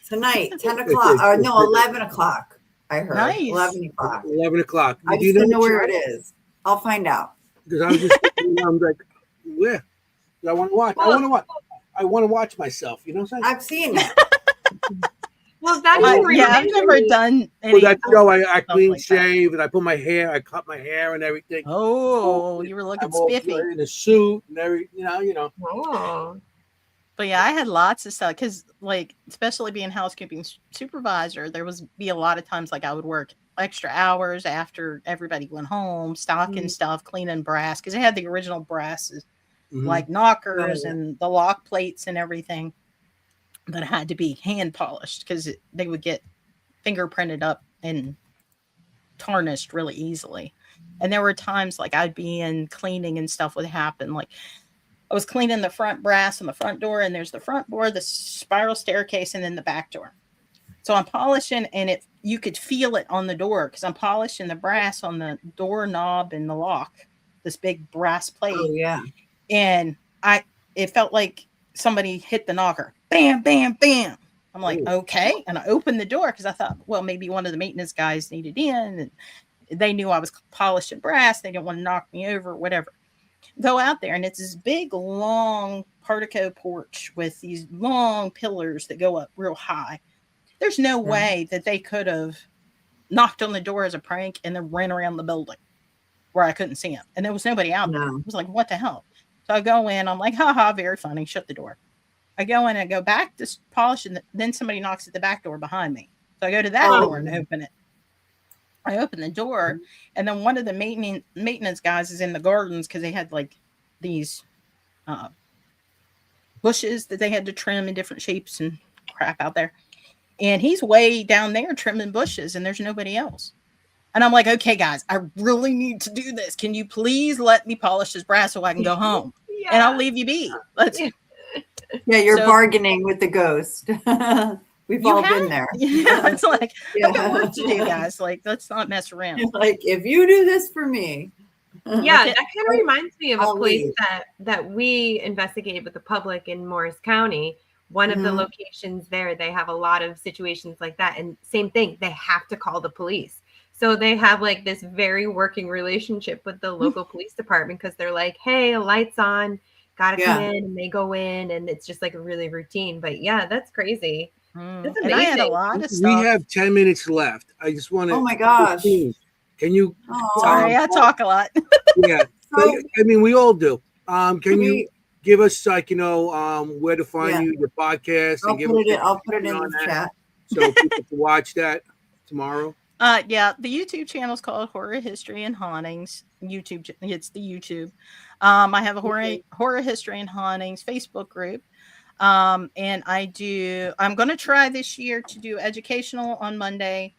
Tonight, 10 o'clock. Or no, 11 o'clock. I heard. Nice. 11 o'clock. 11 o'clock. I Do you just don't know what where show? it is. I'll find out. Because I was just I'm like, where? I want to watch. I want to watch myself. You know what I'm saying? I've seen it. Well, that I've never done any. For that show, I clean like that. shave and I put my hair, I cut my hair and everything. Oh, you were looking I'm all spiffy. in a suit and everything. You know. Oh. But yeah, I had lots of stuff, because, like, especially being housekeeping supervisor, there was be a lot of times like I would work extra hours after everybody went home, stocking stuff, cleaning brass, because they had the original brasses, like knockers and the lock plates and everything that had to be hand polished, because they would get fingerprinted up and tarnished really easily. And there were times like I'd be in cleaning and stuff would happen, like I was cleaning the front brass on the front door, and there's the front door, the spiral staircase, and then the back door. So I'm polishing, and you could feel it on the door, because I'm polishing the brass on the door knob and the lock, this big brass plate. Oh, yeah. And it felt like somebody hit the knocker. Bam, bam, bam. I'm like, okay. And I opened the door because I thought, well, maybe one of the maintenance guys needed in, and they knew I was polishing brass. They didn't want to knock me over, whatever. Go out there, and it's this big, long portico porch with these long pillars that go up real high. There's no way that they could have knocked on the door as a prank and then ran around the building where I couldn't see them. And there was nobody out there. I was like, what the hell? So I go in, I'm like, haha, very funny. Shut the door. I go in and go back to polish, and then somebody knocks at the back door behind me. So I go to that door and open it. I open the door, and then one of the maintenance guys is in the gardens, because they had like these bushes that they had to trim in different shapes and crap out there. And he's way down there trimming bushes, and there's nobody else. And I'm like, okay, guys, I really need to do this. Can you please let me polish this brass so I can go home? And I'll leave you be. Yeah, you're bargaining with the ghost. We've all been there. Yeah, it's like, I've got work to do, guys. Like, let's not mess around. Like, if you do this for me. Yeah, that kind of reminds me of a place that we investigated with the public in Morris County. One of the locations there, they have a lot of situations like that. And same thing, they have to call the police. So they have like this very working relationship with the local police department, because they're like, hey, a light's on. gotta come in, and they go in, and it's just like a really routine. But yeah, that's crazy. That's amazing. And I had a lot of stuff. We have 10 minutes left. I just want to. Oh my gosh! Can you? Sorry, I talk a lot. Yeah, I mean we all do. Can you give us like where to find you, your podcast, I'll put it in the chat so people can watch that tomorrow. Yeah, the YouTube channel is called Horror History and Hauntings. It's the YouTube. I have a horror history and hauntings Facebook group. And I'm going to try this year to do educational on Monday.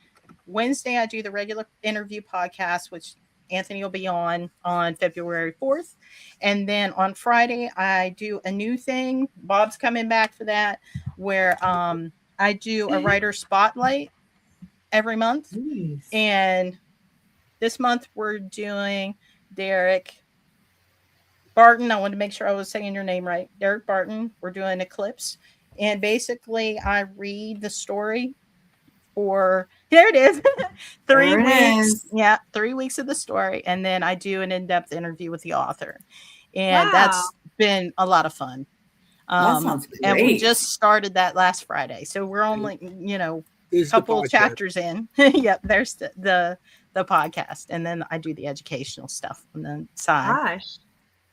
Wednesday, I do the regular interview podcast, which Anthony will be on February 4th. And then on Friday, I do a new thing. Bob's coming back for that, where I do a writer spotlight every month. Nice. And this month we're doing Derek Barton. I wanted to make sure I was saying your name right. Derek Barton. We're doing Eclipse. And basically I read the story for, there it is, 3 weeks. Yeah, 3 weeks of the story. And then I do an in-depth interview with the author. And that's been a lot of fun. That sounds great. And we just started that last Friday. So we're only, a couple of chapters in. Yep, there's the podcast. And then I do the educational stuff on the side.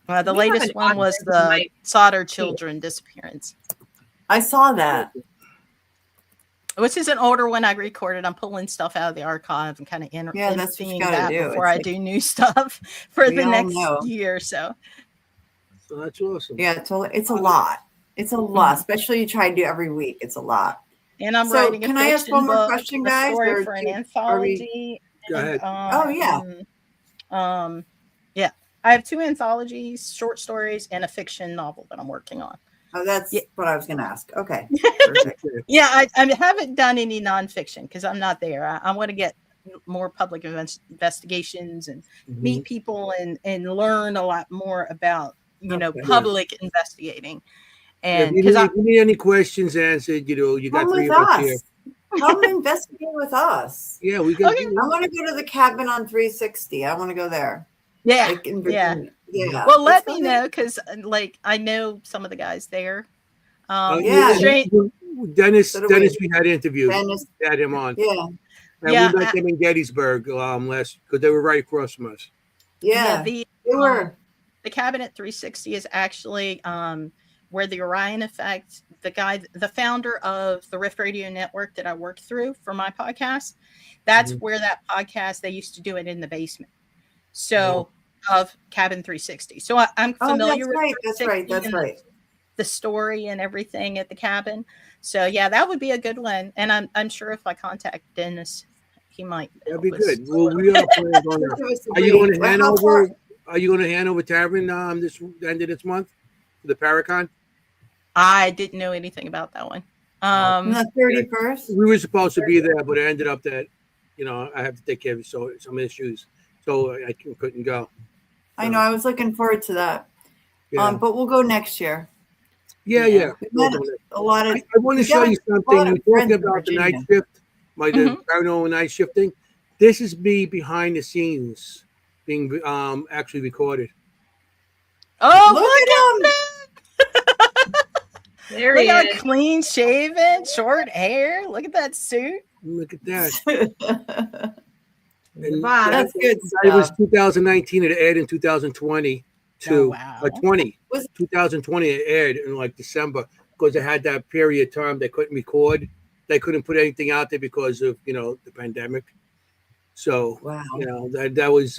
Gosh. The latest one was the Solder children disappearance. I saw that. Which is an older one I recorded. I'm pulling stuff out of the archive and kind of emptying that before I do new stuff for the next year. So that's awesome. Yeah, it's a lot. It's a lot, especially you try to do every week. It's a lot. And I'm writing a can I ask one more question, guys? Story for an anthology. Go ahead. Yeah. I have 2 anthologies, short stories, and a fiction novel that I'm working on. Oh, that's what I was going to ask. Okay. Yeah, I haven't done any nonfiction because I'm not there. I want to get more public investigations and meet people and learn a lot more about, public investigating. And if you need any questions answered, you got 3 of us here. Come investigate with us. Yeah, we got. I want to go to the cabin on 360. I want to go there. Yeah, yeah. Well, let me know because, I know some of the guys there. Dennis, we had interviewed. Had him on. Yeah. And we met them in Gettysburg because they were right across from us. Yeah, they were. The cabin at 360 is actually where the Orion Effect, the founder of the Rift Radio Network that I worked through for my podcast, that's where that podcast, they used to do it in the basement. So of Cabin 360. So I'm familiar with That's right. The story and everything at the cabin. So yeah, that would be a good one. And I'm sure if I contact Dennis, he might. That'd be good. Well, we are planning on that. Are you going to Hanover? Are you going to Hanover Tavern this end of this month for the Paracon? I didn't know anything about that one. The 31st. We were supposed to be there, but it ended up that I have to take care of some issues, so I couldn't go. I know. I was looking forward to that. Yeah. But we'll go next year. Yeah. A lot of. I want to show you something. You talking about the night shift, the paranormal night shifting. This is me behind the scenes, being actually recorded. Oh, look at him! There he is. Clean shaven, short hair. Look at that suit. Look at that. Wow, that's good. It was 2019. It aired in 2020. 2020 it aired in December because they had that period of time they couldn't record. They couldn't put anything out there because of the pandemic. So that was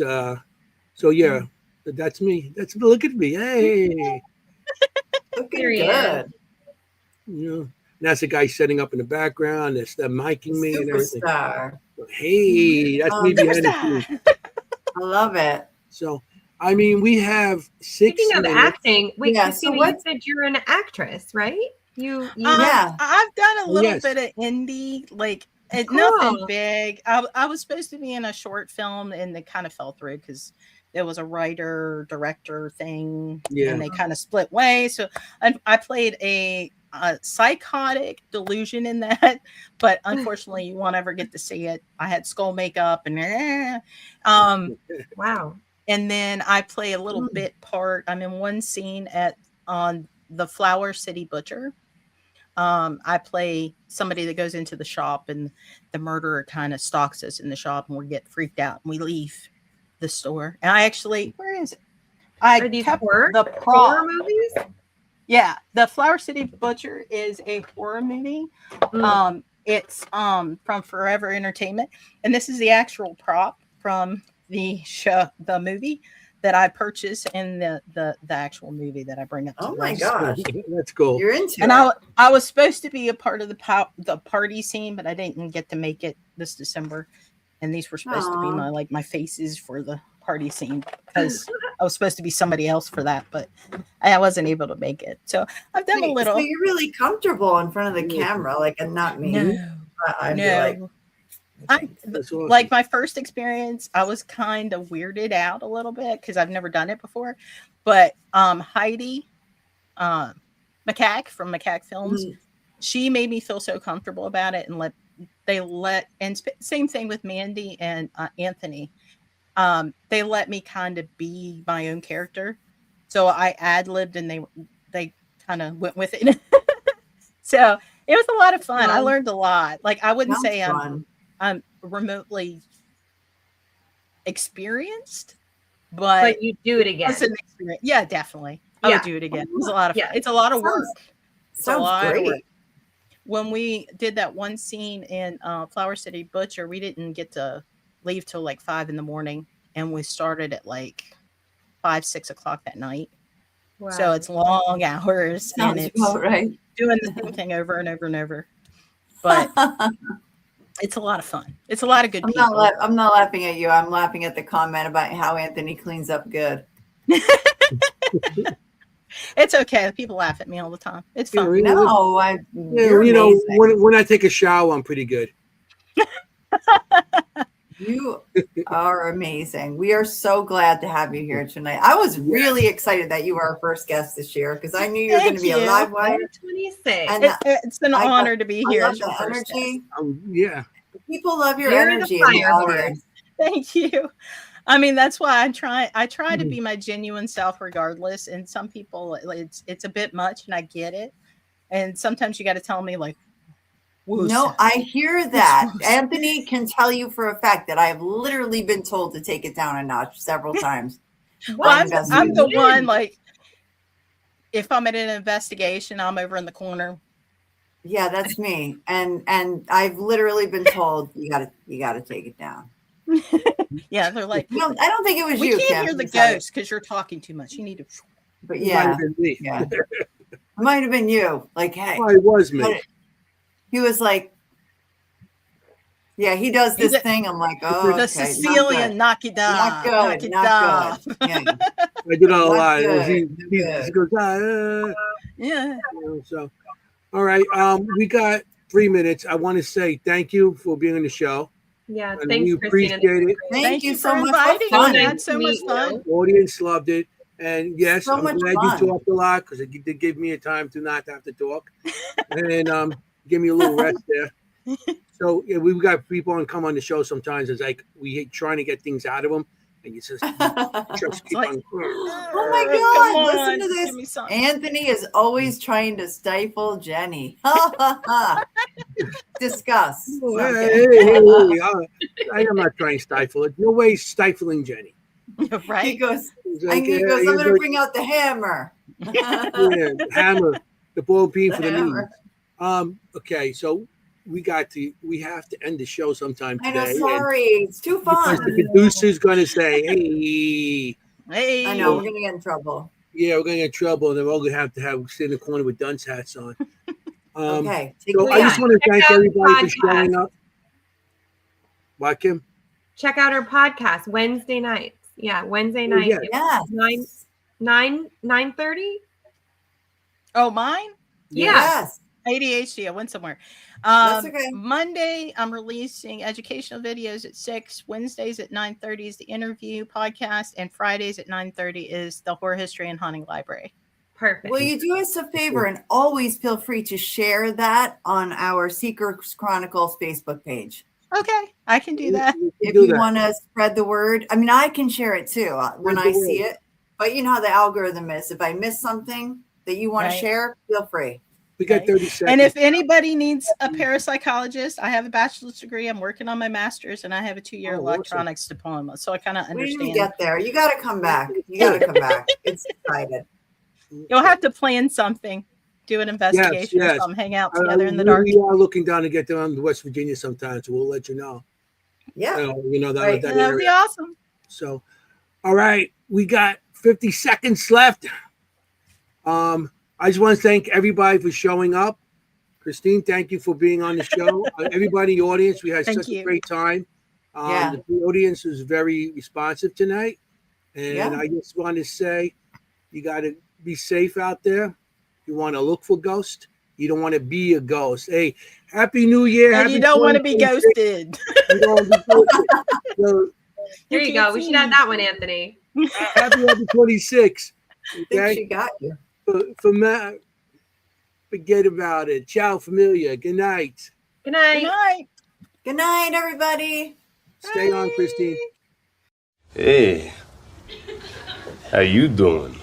that's me. Look at me. Hey. Looking good. That's the guy setting up in the background. That's the miking me and everything. Hey, that's me behind the scenes. I love it. So, I mean, we have 6 Speaking of acting, wait, Christina, you said you're an actress, right? I've done a little bit of indie, nothing big. I was supposed to be in a short film, and they kind of fell through because there was a writer director thing, and they kind of split ways. So I played a psychotic delusion in that, but unfortunately you won't ever get to see it. I had skull makeup and wow. And then I play a little bit part. I'm in one scene at on the Flower City Butcher. I play somebody that goes into the shop and the murderer kind of stalks us in the shop and we get freaked out and we leave the store. And I actually, where is it? Are these kept horror the prop. horror movies? Yeah, the Flower City Butcher is a horror movie. It's from Forever Entertainment, and this is the actual prop from the show, the movie that I purchased in the actual movie that I bring up. Oh my gosh, that's cool. You're into and it. I was supposed to be a part of the party scene, but I didn't get to make it this December. And these were supposed to be my faces for the party scene because I was supposed to be somebody else for that, but I wasn't able to make it. So I've done a little. So you're really comfortable in front of the camera, like, and not me. No, I'd no. be Awesome. Like my first experience, I was kind of weirded out a little bit because I've never done it before. But Heidi McCack from McCack Films, she made me feel so comfortable about it, and same thing with Mandy and Anthony. They let me kind of be my own character, so I ad-libbed and they kind of went with it. So it was a lot of fun. I learned a lot. Like, I wouldn't say I'm remotely experienced, but you do it again. Yeah, definitely. I would do it again. It was a lot of fun. It's a lot of work. Sounds great. When we did that one scene in Flower City Butcher, we didn't get to leave till like 5 a.m, and we started at like 5-6 o'clock that night. Wow. So it's long hours. Sounds and it's right. doing the same thing over and over and over. But it's a lot of fun. It's a lot of good people. I'm not laughing at you. I'm laughing at the comment about how Anthony cleans up good. It's okay. People laugh at me all the time. It's fun. Yeah, when I take a shower, I'm pretty good. You are amazing. We are so glad to have you here tonight. I was really excited that you were our first guest this year because I knew you were going to be a live wire. 26. And it's an honor to be here. I love the energy. Yeah. People love your energy in the audience. Thank you. I mean, that's why I try to be my genuine self regardless. And some people, it's a bit much, and I get it. And sometimes you got to tell me, like, no, I hear that. Anthony can tell you for a fact that I have literally been told to take it down a notch several times. Well, I'm the one, like, if I'm at an investigation, I'm over in the corner. Yeah, that's me. And I've literally been told you gotta take it down. Yeah, they're like, I don't think it was we you. We can't hear the ghost because you're talking too much. You need to. But yeah, it might have been you. Like, hey, it was me. He was like, yeah, he does this thing. I'm like, oh, the Sicilian, knock it down. Not good. Not good. Yeah. I did all a lot. He goes, yeah. So, all right. We got 3 minutes. I want to say thank you for being on the show. Yeah, and thanks, we appreciate it. Thank you so much inviting for fun. We had so much fun. The audience loved it. And yes, so I'm glad you talked a lot because it did give me a time to not have to talk. And give me a little rest there. So yeah, we've got people on come on the show sometimes. It's like we trying to get things out of them, and you just keep like, on. Oh my God! Listen to this. Anthony is always trying to stifle Jennie. Discuss. Hey, I am not trying to stifle it. No way stifling Jennie. Right? He goes. I'm going to bring out the hammer. Yeah, hammer. The ball beam for the memes. Okay, so we have to end the show sometime today. I know, sorry, it's too fun. Because the producer's gonna say, hey. I know, we're gonna get in trouble. Yeah, we're gonna get in trouble, and then we're all gonna have to sit in the corner with dunce hats on. Okay. So I just want to thank everybody for showing up. What, Kim? Check out our podcast Wednesday nights. Yeah, Wednesday night. Yeah. 9:30. Oh, mine? Yes. ADHD. I went somewhere. That's okay. Monday, I'm releasing educational videos at 6. Wednesdays at 9:30 is the interview podcast, and Fridays at 9:30 is the horror history and haunting library. Perfect. Will you do us a favor and always feel free to share that on our Secrets Chronicles Facebook page? Okay, I can do that. If you want to spread the word, I mean, I can share it too when I see it. But you know how the algorithm is. If I miss something, that you want Right. to share, feel free. We got Right. 30 seconds. And if anybody needs a parapsychologist, I have a bachelor's degree. I'm working on my master's, and I have a 2-year Oh, awesome. electronics diploma. So I kind of We didn't understand. get there. You got to come back. You got to come back. It's excited. You'll have to plan something, do an investigation yes. or something, hang out together in the dark. We are looking down to get down to West Virginia sometime, so we'll let you know. Yeah. That, Right. that That'd be area. awesome. So, all right, we got 50 seconds left. I just want to thank everybody for showing up. Christine, thank you for being on the show. Everybody in the audience, we had Thank such you. a great time. Yeah. The audience was very responsive tonight. And Yeah. I just want to say, you got to be safe out there. You want to look for ghosts. You don't want to be a ghost. Hey, Happy New Year. And Happy you don't want to be 2026. ghosted. You don't want to be ghosted. So, There you go. We should have that one, Anthony. happy 26. I think Okay. she got you. For Matt, forget about it. Ciao, familia. Good night. Good night. Good night. Good night, everybody. Stay on, Christine. Hey, how you doing?